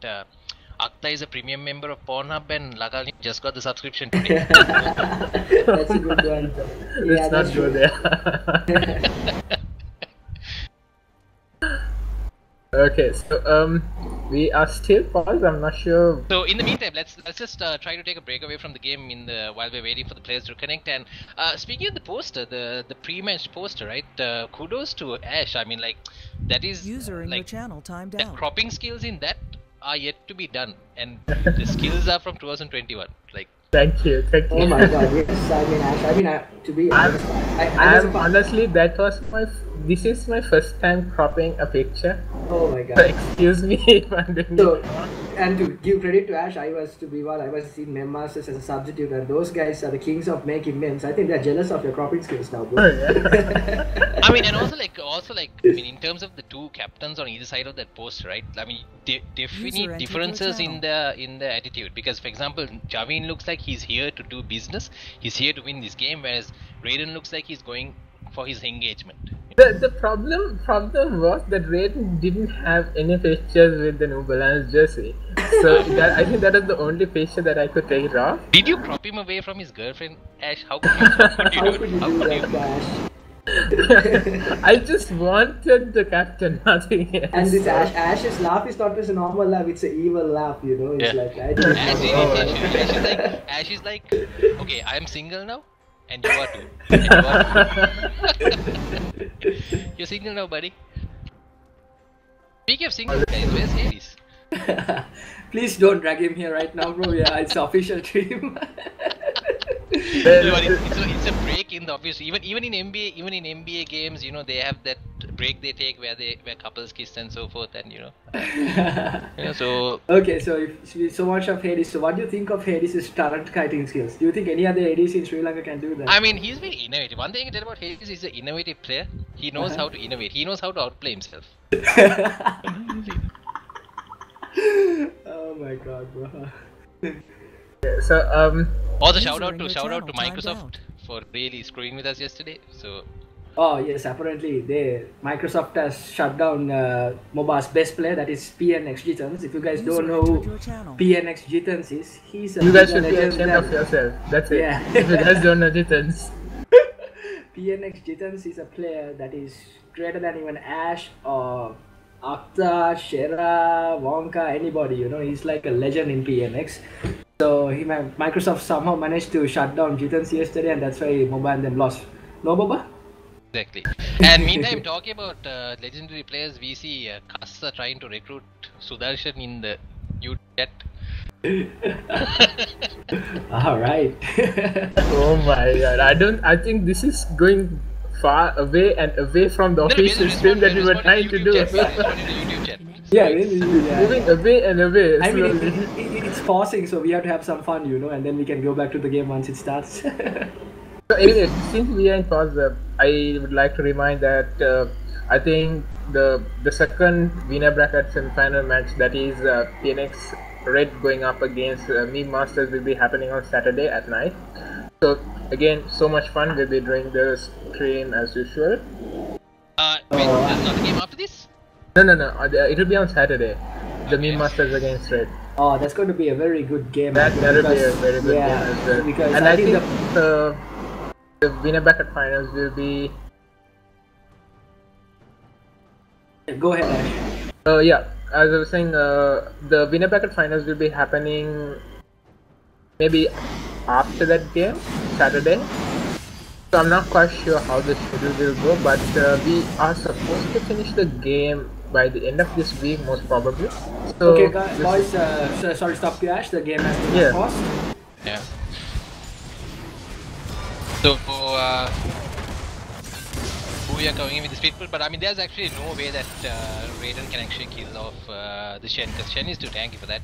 Akhtar is a premium member of Pornhub and Lagal just got the subscription today. That's a good one. Yeah, let's not that's go true. there. Okay, so we are still paused. I'm not sure. So in the meantime, let's just try to take a break away from the game while we're waiting for the players to connect. And speaking of the poster, the pre-match poster, right? Kudos to Ash. I mean, like that is User in your like channel timed the out. cropping skills in that are yet to be done, and the skills are from 2021. Like. Thank you. Oh my god, yes. I mean, to be honest, I'm honestly, this is my first time cropping a picture. Oh my So god. excuse me if I'm doing So, it wrong. and to give credit to Ash, I was in Mem Masters as a substitute, and those guys are the kings of making memes. I think they're jealous of your cropping skills now, bro. Oh, yeah. I mean, and also like, I mean, in terms of the two captains on either side of that poster, right? I mean, definite differences in the attitude. Because, for example, Javin looks like he's here to do business. He's here to win this game, whereas Raiden looks like he's going for his engagement. The problem was that Raiden didn't have any pictures with the New Balance jersey. So I think that is the only picture that I could take it off. Did you crop him away from his girlfriend, Ash? How could you do it? Ash? I just wanted the captain, nothing else. And this Ash's laugh is not just a normal laugh; it's an evil laugh. You know, it's Yeah. like I don't know. Ash is like, okay, I am single now, and you are too. And you are too. You're single now, buddy. Speaking of single guys, where's Hades? Please don't drag him here right now, bro. Yeah, it's official stream. It's a break in the office. Even in NBA games, you know, they have that break they take where couples kiss and so forth, and you know, so. Okay, so if we so much of Hades, so what do you think of Hades' talent kiting skills? Do you think any other ADC in Sri Lanka can do that? I mean, he's very innovative. One thing I can tell about Hades, he's an innovative player. He knows how to innovate. He knows how to outplay himself. Oh my god, bro. So Also, shout out to Microsoft for really screwing with us yesterday. So. Oh yes, apparently Microsoft has shut down MOBA's best player, that is PnX Jitans. If you guys don't know who PnX Jitans is, he's a you guys should be ashamed of yourself. That's it. Yeah. If you guys don't know Jitans. PnX Jitans is a player that is greater than even Ash or Akhtar, Shera, Wonka, anybody, you know, he's like a legend in PnX. So Microsoft somehow managed to shut down Jitans yesterday, and that's why MOBA and them lost. No, Boba? Exactly. And meantime, talking about legendary players, we see Kassa trying to recruit Sudarshan in the new chat. Alright. Oh my god, I think this is going far away and away from the official stream that we were trying to do. Yeah, really, yeah. Moving away and away. I mean, slowly. it's pausing, so we have to have some fun, you know, and then we can go back to the game once it starts. So anyway, since we are in pause, I would like to remind that I think the second winner bracket semi-final match, that is PnX Red going up against Meme Masters, will be happening on Saturday at night. So again, so much fun. We'll be doing the stream as usual. Wait, there's not a game after this? No. It will be on Saturday. The Meme Masters against Red. Oh, that's going to be a very good game. That'll be a very good game as well. Because and I think the winner bracket finals will be. Go ahead, Ash. Yeah, as I was saying, the winner bracket finals will be happening maybe after that game, Saturday. So I'm not quite sure how the schedule will go, but we are supposed to finish the game by the end of this week, most probably. So okay, guys, sorry, stop you, Ash. The game has been paused. Yeah. So, Booyah coming in with the split pull, but I mean there's actually no way that Raiden can actually kill off the Shen, because Shen is too tanky for that.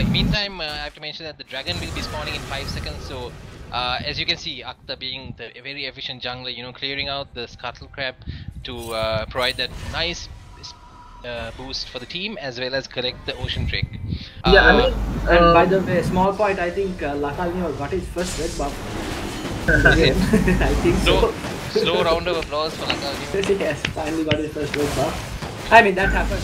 Meantime, I have to mention that the dragon will be spawning in 5 seconds, so as you can see, Akta being the very efficient jungler, you know, clearing out the Scuttle Crab to provide that nice boost for the team, as well as collect the Ocean Drake. Yeah, I mean, and by the way, small point, I think Lakalnio got his first red buff. I think so. Slow round of applause for Lakalnio. Yes, finally got his first red buff. I mean, that happened.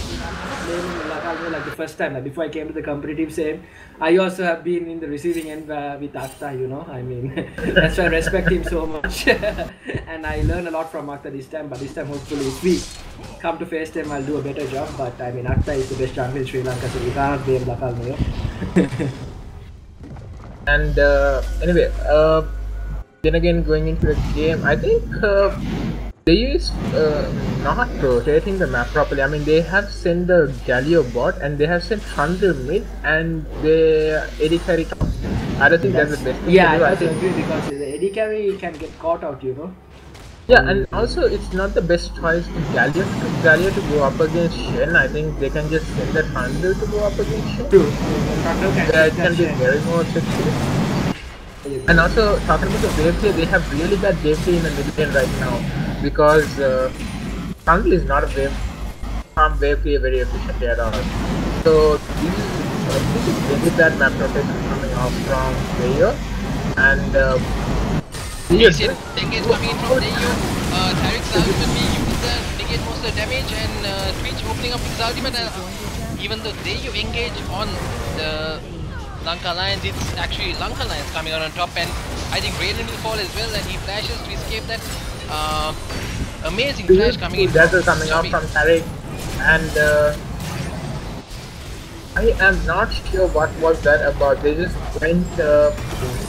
Playing Lakalnio like the first time, like before I came to the company team, same. I also have been in the receiving end with Akta, you know. I mean, that's why I respect him so much. And I learned a lot from Akta this time, but this time hopefully if we come to face them, I'll do a better job. But I mean, Akta is the best jungler in Sri Lanka, so we cannot blame Lakalnio. And anyway, then again, going into the game, I think Deiyo is not rotating the map properly. I mean, they have sent the Galio bot and they have sent Trundle mid and the AD carry top. I don't think that's the best thing yeah, to do. I also agree, because the AD carry can get caught out, you know. Yeah, and also it's not the best choice for Galio to go up against Shen. I think they can just send the Trundle to go up against Shen. True. Yeah, it can be very more effective. And also, talking about the wave play, they have really bad wave play in the mid lane right now, because Trundle is not a wave play very efficiently at all. So this is really bad map rotation coming off from Deiyo, and Deiyo engage coming in from Deiyo. Tariq's ultimate being used there, negate most of the damage, and Twitch opening up his ultimate. Even though Deiyo engage on the Lanka Lions, it's actually Lanka Lions coming out on top, and I think Raiden will fall as well, and he flashes to escape that. Amazing flash coming in. Dazzle coming out from Tariq, and I am not sure what was that about. They just went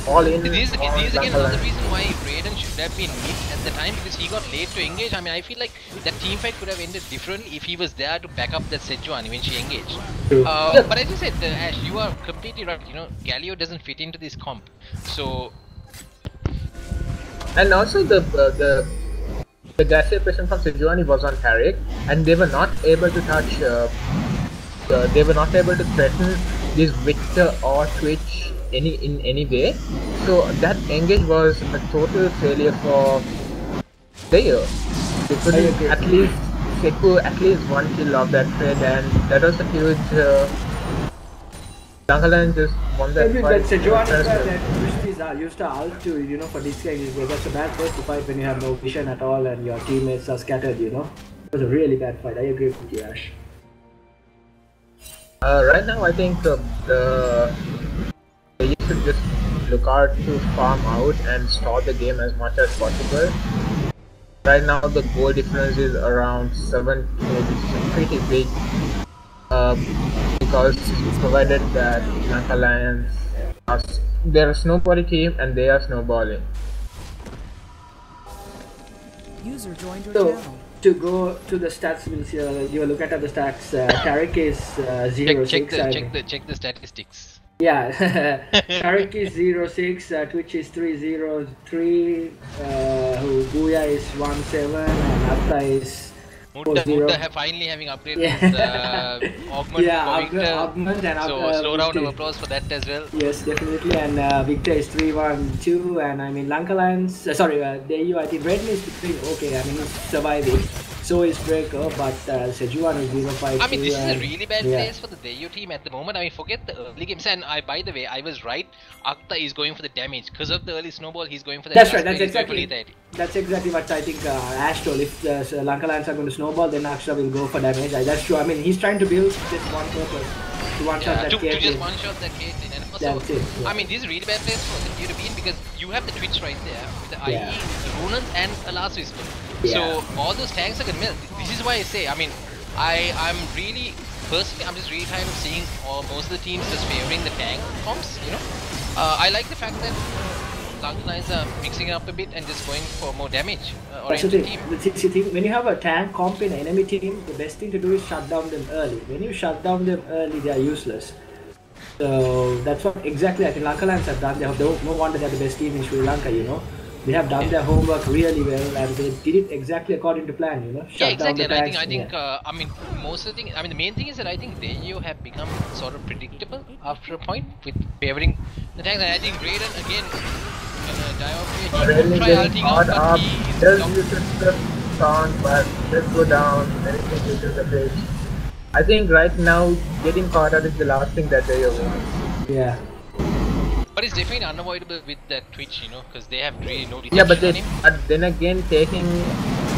all in. This again another reason why Raiden should have been mid at the time, because he got late to engage. I mean, I feel like that team fight could have ended differently if he was there to back up that Sejuani when she engaged. But as you said, Ash, you are completely right. You know, Galio doesn't fit into this comp. So, and also the Dacia person from Sejuani was on Tariq, and they were not able to touch. They were not able to threaten this Victor or Twitch in any way. So that engage was a total failure for Deiyo. They couldn't at least secure at least one kill of that trade, and that was a huge. Lanka just won that fight. But Sejuani used to ult to, you know, for this guy. That's a bad place to fight when you have no vision at all and your teammates are scattered, you know. It was a really bad fight. I agree with you, Ash. Right now, I think you should just look out to farm out and stall the game as much as possible. Right now, the goal difference is around 7, which is pretty big. Because provided that Lanka Lions they're a snowball team and they are snowballing. User joined your channel. To go to the stats, we'll see, you look at the stats. Tariq is 0-6. Check the statistics. Yeah, Tariq is 0-6, Twitch is 3-0-3, Booyah is 1-7, and Akta is 4-0. Finally having upgraded his Augment for Victor. Augment and so slow round of applause for that as well. Yes, definitely, and Victor is 3-1-2, and I mean Lanka Lions, Deiyo, I think Raiden is between okay, I mean he's surviving. So is Breaker, but Sejuani is 0-5-2. I mean, this is a really bad place for the Deiyo team at the moment. I mean, forget the early games. And by the way, I was right. Akta is going for the damage. Because of the early snowball, he's going for the damage. That's exactly what I think Ash told. If the Lanka Lions are going to snowball, then Akta will go for damage. That's true. I mean, he's trying to build just one purpose. To one-shot that Caitlyn. To just one-shot that Caitlyn. And also, that's it, yeah. I mean, this is a really bad place for the Deiyo to be in, because you have the Twitch right there with the IE, the Ronan, and a Last Whisper. So all those tanks are gonna miss. This is why I say, I mean, I'm really personally, I'm just really tired of seeing most of the teams just favoring the tank comps. You know, I like the fact that Lanka Lions are mixing it up a bit and just going for more damage oriented team. When you have a tank comp in an enemy team, the best thing to do is shut down them early. When you shut down them early, they are useless. So that's what exactly I think Lanka Lions have done. They have no wonder they're the best team in Sri Lanka, you know. They have done their homework really well, and they did it exactly according to plan. You know, Yeah, exactly. And I think, yeah. I mean, most of the thing. I mean, the main thing is that I think Deiyo have become sort of predictable after a point with favoring the tanks. And I think Raiden again, Really try getting ulting caught out, up. but he Does use the sound, but just go down. Anything uses the bridge. I think right now getting caught up is the last thing that they want. Yeah. But it's definitely unavoidable with that Twitch, you know, because they have really no detection. Yeah, but then again, taking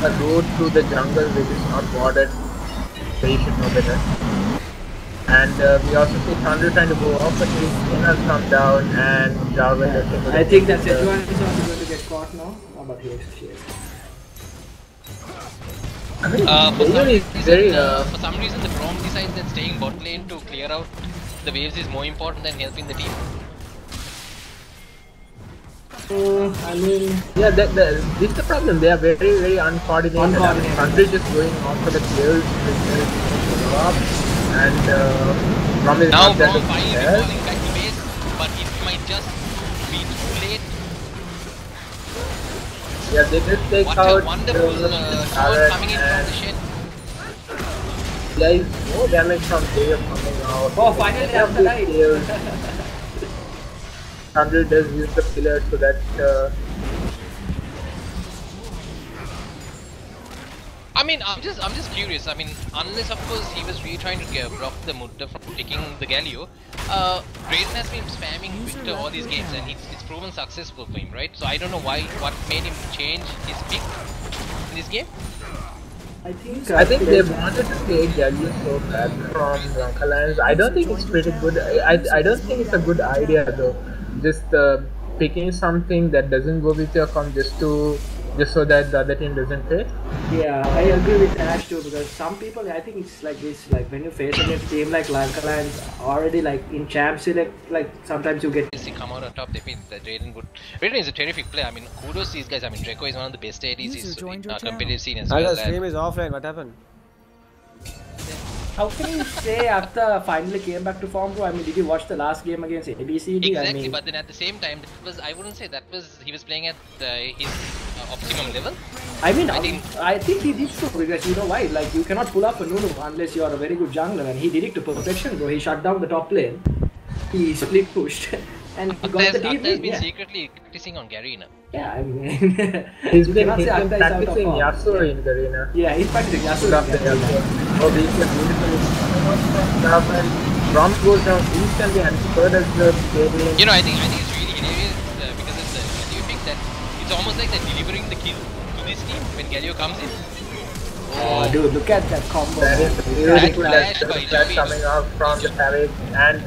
a road through the jungle which is not bordered, they should know better. And we also see Thunder trying to go off, but his has come down and Jarvan is I think that Sejuani is also going to get caught now. Oh, but he is. I mean, for some reason, the Braum decides that staying bot lane to clear out the waves is more important than helping the team. I mean, yeah, this is the problem. They are very uncoordinated. Country just going on for the kills, and Braum is now not that finally falling back to base, but it might just be too late. Yeah, they just take what out a wonderful shot coming in from the shed. There is no damage from Deiyo coming out. Oh, finally they have the light. Thunder does use the pillar so that I mean, I'm just curious. I mean, unless of course he was really trying to block the Mutta from taking the Galio, Raiden has been spamming Victor all these games, and it's proven successful for him, right? So I don't know what made him change his pick in this game. I think they wanted to take Galio so bad from Lanka Lions. I don't think it's pretty good. I don't think it's a good idea though. Just picking something that doesn't go with your comp just so that the other team doesn't pay. Yeah, I agree with Ash too, because some people, I think it's like this, like when you face against a team like Lanka Lions, already like in champ select, like sometimes you get... They come out on top, they mean that Raiden is a terrific player. I mean, kudos to these guys. I mean, Draco is one of the best ADs in competitive scene as well. The stream is offline, what happened? How can you say after finally came back to form, bro? I mean, did you watch the last game against ABCD? Exactly, I mean, but then at the same time, I wouldn't say he was playing at his optimum level. I mean, I think he did so, because you know why? Like, you cannot pull up a Nunu unless you are a very good jungler, and he did it to perfection, bro. He shut down the top lane, he split pushed, and he got the team. He's been secretly practicing on Garena. Yeah, I mean, he's been practicing Yasuo in Garena. Yeah, he's practicing Yasuo. Oh, we can beautifully Braum goes down instantly, and so does the Galio. You know, I think it's really hilarious because it's a Galio pick that it's almost like they're delivering the kill to this team when Galio comes in. Oh, dude, look at that combo. That is really cool. That's coming out from the Savage, and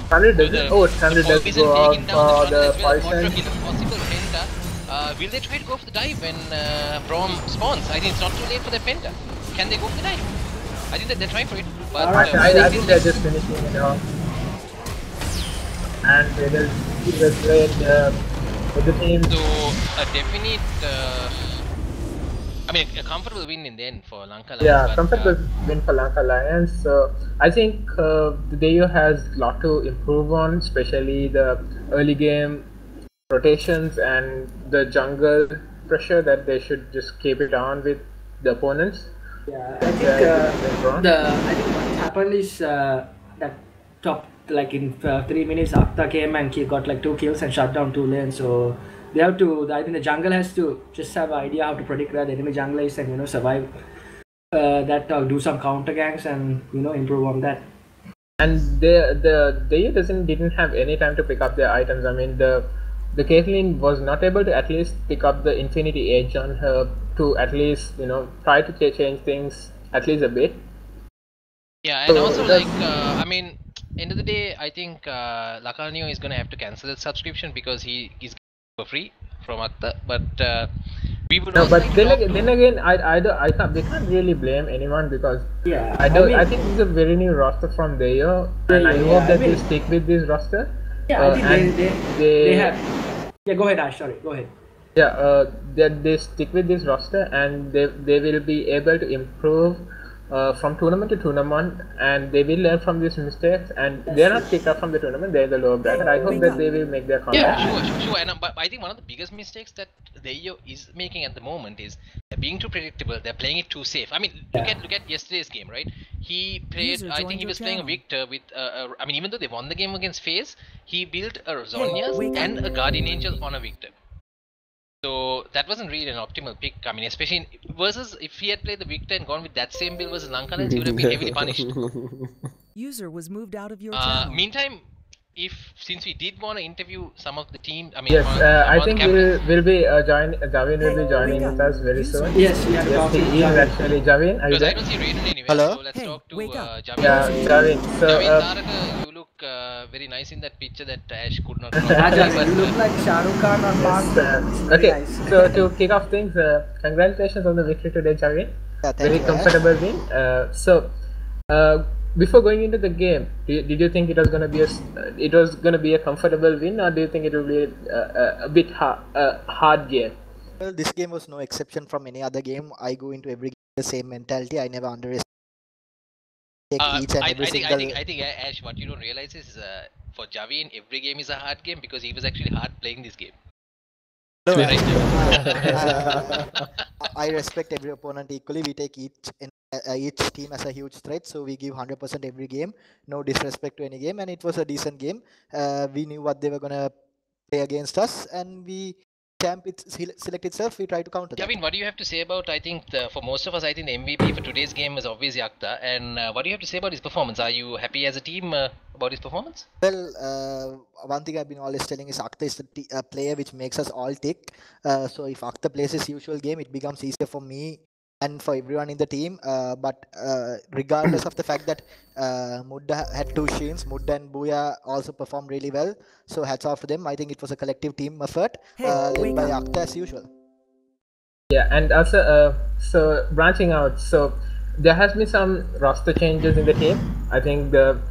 Thunder does go out for the poison. Will they try to go for the dive when Braum spawns? I think it's not too late for the Penta. Can they go for the dive? I think that they're trying for it. But I think they're just finishing it off. And they will play with the team. So a definite, I mean, a comfortable win in the end for Lanka Lions. Yeah, comfortable win for Lanka Lions. So I think the Deiyo has a lot to improve on, especially the early game rotations and the jungle pressure, that they should just keep it on with the opponents. Yeah, I think what happened is that top, like in 3 minutes, Akta came and he got like 2 kills and shut down 2 lanes. So they have to, I think the jungle has to just have an idea how to predict where the enemy jungle is and, you know, survive that, do some counter ganks and, you know, improve on that. And the Deiyo didn't have any time to pick up their items. I mean, the Caitlyn was not able to at least pick up the Infinity Edge on her to at least, you know, try to change things at least a bit. Yeah, and also like, I mean, end of the day, I think Lacanio is gonna have to cancel his subscription because he is for free from Akta. But we would. No, but then again, I can't. They can't really blame anyone because I think this is a very new roster from Deiyo, and I hope that they stick with this roster. Yeah, I think they have. Yeah, go ahead, Ash. Sorry, go ahead. Yeah, they stick with this roster, and they will be able to improve from tournament to tournament, and they will learn from these mistakes, and they're not kicked out from the tournament, they're the lower bracket. I hope that they will make their comeback. Yeah, sure. And but I think one of the biggest mistakes that Deiyo is making at the moment is they're being too predictable. They're playing it too safe. I mean, look at yesterday's game, right? He played. I think he was playing a Victor with. I mean, even though they won the game against FaZe, he built a Zhonya's and a Guardian Angel on a Victor. So that wasn't really an optimal pick. I mean, especially versus if he had played the Victor and gone with that same build versus Lanka, he would have been heavily punished. User was moved out of your channel. Meantime, since we did want to interview some of the team, I mean, yes, I think we'll be Javin will be joining with us very soon. Yes, he is actually. Javin, are you there? I don't see Raiden anywhere. Hello? So let's talk to Javin. Yeah, Javin. So, Javin, you look very nice in that picture that Ash could not. You look like Shah Rukh Khan on Mark. Okay, so to kick off things, congratulations on the victory today, Javin. Yeah, very comfortable win. Before going into the game, did you think it was gonna be a comfortable win, or do you think it will be a bit hard game? Well, this game was no exception from any other game. I go into every game with the same mentality. I never underestimate each and every single. I think Ash, what you don't realize is for Javin, every game is a hard game because he was actually hard playing this game. No, I respect every opponent equally. We take each team as a huge threat, so we give 100% every game. No disrespect to any game, and it was a decent game. We knew what they were gonna play against us, and we select itself. We try to counter. Javin, what do you have to say about? I think for most of us, I think the MVP for today's game was obviously Akhtar. And what do you have to say about his performance? Are you happy as a team about his performance? Well, one thing I've been always telling is Akhtar is a player which makes us all tick. So if Akhtar plays his usual game, it becomes easier for me and for everyone in the team. But regardless of the fact that Mudda had two sheens, Mudda and Booya also performed really well. So hats off to them. I think it was a collective team effort led by Akhtar as usual. Yeah, and also so branching out, so there has been some roster changes in the team. I think this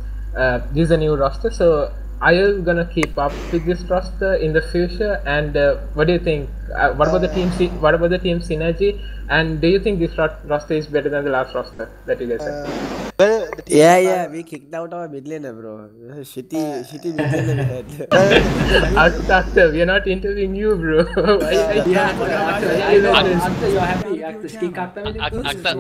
is a new roster, so are you gonna keep up with this roster in the future? And what do you think? What about the team? What about the team synergy? And do you think this roster is better than the last roster that you guys had? Well, yeah, we kicked out our mid laner, bro. Shitty mid laner we had. Doctor, we are not interviewing you, bro. Akhtar, you're happy. Akhtar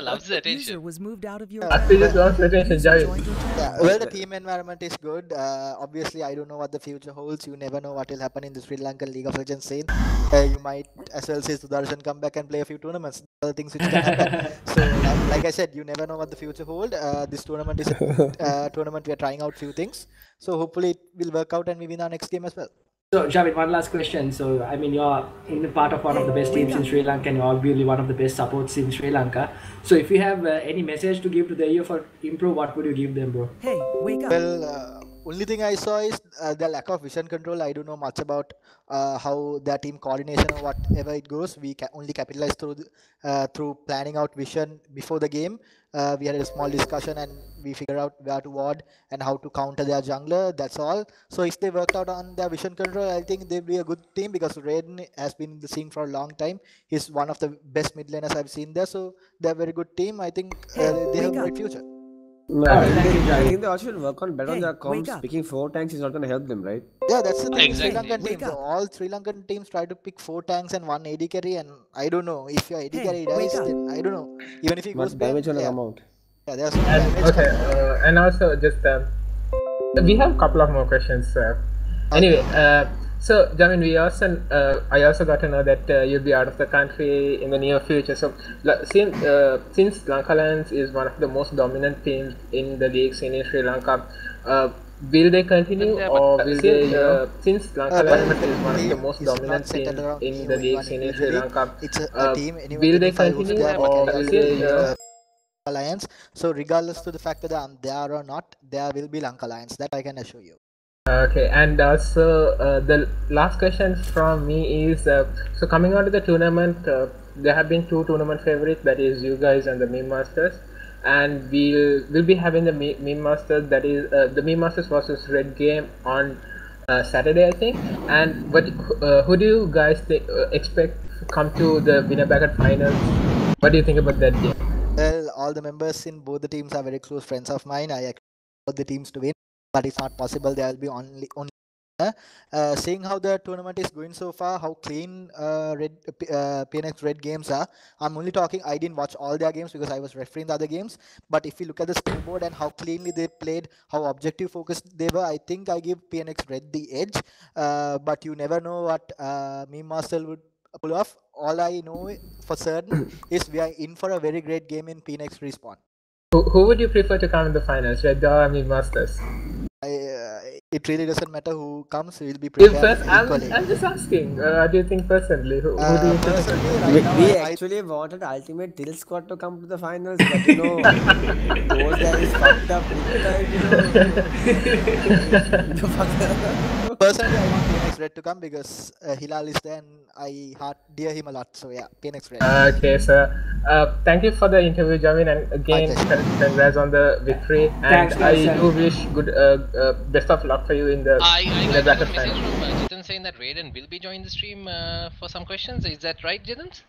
loves the attention. User was moved out of your Akhtar just loves the attention, yeah, well, the team environment is good. Obviously, I don't know what the future holds. You never know what will happen in the Sri Lankan League of Legends scene. You might as well say Sudarshan come back and play a few tournaments. Other things which can happen. So, like I said, you never know what the future hold. This tournament is a tournament we are trying out few things. So hopefully it will work out and we win our next game as well. So Javin, one last question. So I mean, you're in part of one of the best teams in Sri Lanka, and you're obviously one of the best supports in Sri Lanka. So if you have any message to give to Deiyo for improve, what would you give them, bro? Hey, wake up. Well, only thing I saw is the lack of vision control. I don't know much about how their team coordination or whatever it goes. We can only capitalize through planning out vision before the game. We had a small discussion and we figured out where to ward and how to counter their jungler. That's all. So if they worked out on their vision control, I think they'll be a good team because Raiden has been in the scene for a long time. He's one of the best mid laners I've seen there. So they're a very good team. I think they have a great future. I think they also should work on better on their comms. Picking 4 tanks is not going to help them, right? Yeah, that's the thing. Exactly. Sri Lankan teams. So all Sri Lankan teams try to pick 4 tanks and 1 AD carry, and I don't know if your AD carry dies. Then I don't know. Even if he goes damage back, will come out. Yeah, there's some damage. And also just we have a couple of more questions. Anyway, so Javin, I also got to know that you'll be out of the country in the near future. So since Lanka Lions is one of the most dominant teams in the league scene in Sri Lanka, will they continue, or will they? Since Lanka Lions is one of the most dominant teams in the league scene in Sri Lanka, will they continue, or will they? Alliance. So regardless to the fact that I'm there or not, there will be Lanka Lions. That I can assure you. Okay, and also the last question from me is, so coming out of the tournament, there have been 2 tournament favorites, that is you guys and the Meme Masters, and we'll be having the Meme Masters, that is the Meme Masters versus Red game on Saturday, I think. And who do you guys expect to come to the winner bracket finals? What do you think about that game? Well, all the members in both the teams are very close friends of mine. I expect both the teams to win, but it's not possible. There will be only seeing how the tournament is going so far, how clean PNX Red games are. I'm only talking, I didn't watch all their games because I was refereeing the other games. But if you look at the scoreboard and how cleanly they played, how objective focused they were, I think I give PNX Red the edge. But you never know what Meme Master would pull off. All I know for certain is we are in for a very great game in PNX Respawn. Who would you prefer to come in the finals, Red or Meme Masters? It really doesn't matter who comes, we'll be prepared equally. I'm just asking, what do you think personally? Who do you think? We actually wanted Ultimate Till Squad to come to the finals, but you know, those guys fucked up big time, you know. Personally, I want PNX Red to come because Hilal is there and I dear him a lot. So yeah, PNX Red. Okay, sir. Thank you for the interview, Javin, and again, congrats on the victory. And I do wish good best of luck for you in the bracket final. I got a message from Jitan saying that Raiden will be joining the stream for some questions. Is that right, Jitan?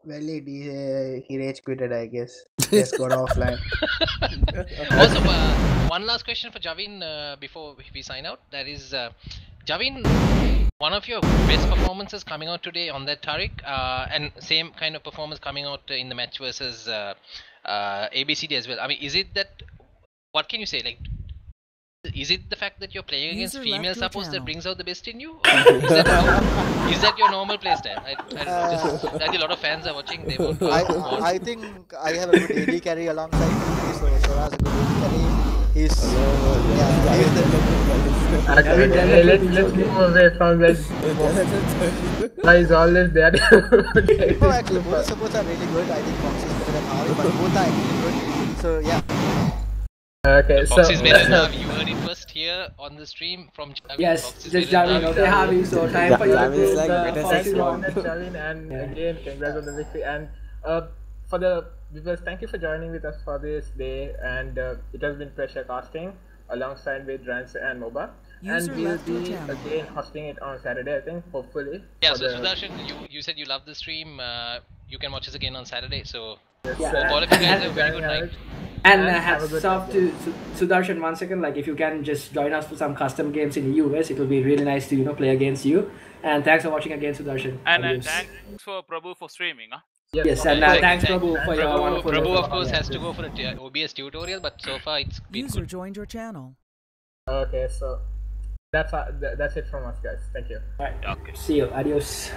Well, he rage quitted, I guess. Just got offline. Also, one last question for Javin before we sign out. That is, Javin, one of your best performances coming out today on that Tariq, and same kind of performance coming out in the match versus ABCD as well. I mean, is it that? What can you say? Like, is it the fact that you're playing against female supports that brings out the best in you? Is that your normal playstyle? I a lot of fans are watching. They won't. I think I have a good AD carry alongside me, so Sora's a good AD carry. He's let's move away from that. Why is always there? No, actually, both supports are really good. I think Fox is better than Harvey, but both are actually good. So yeah. Okay, Fox is better than Harvey. You heard it first here on the stream from Javin. Yes, just Javin. Okay, Harvey. So time for you to prove the Fox is wrong. Javin, and again, congrats on the victory. And for the viewers, thank you for joining with us for this day. And it has been pressure casting alongside with Rance and Moba. And we'll be again hosting it on Saturday, I think, hopefully. Yeah, so Sudarshan, you said you love the stream. You can watch us again on Saturday. So yes, all of you guys have a very good night. And hats off to Sudarshan 1 second. Like, if you can just join us for some custom games in the US, it will be really nice to play against you. And thanks for watching again, Sudarshan. And thanks for Prabhu for streaming. Huh? Yes, and thanks Prabhu for your wonderful. Prabhu of course has to go for the OBS tutorial, but so far it's been User good. joined your channel. Okay, so that's it from us, guys. Thank you. Alright. Okay. See you. Adios.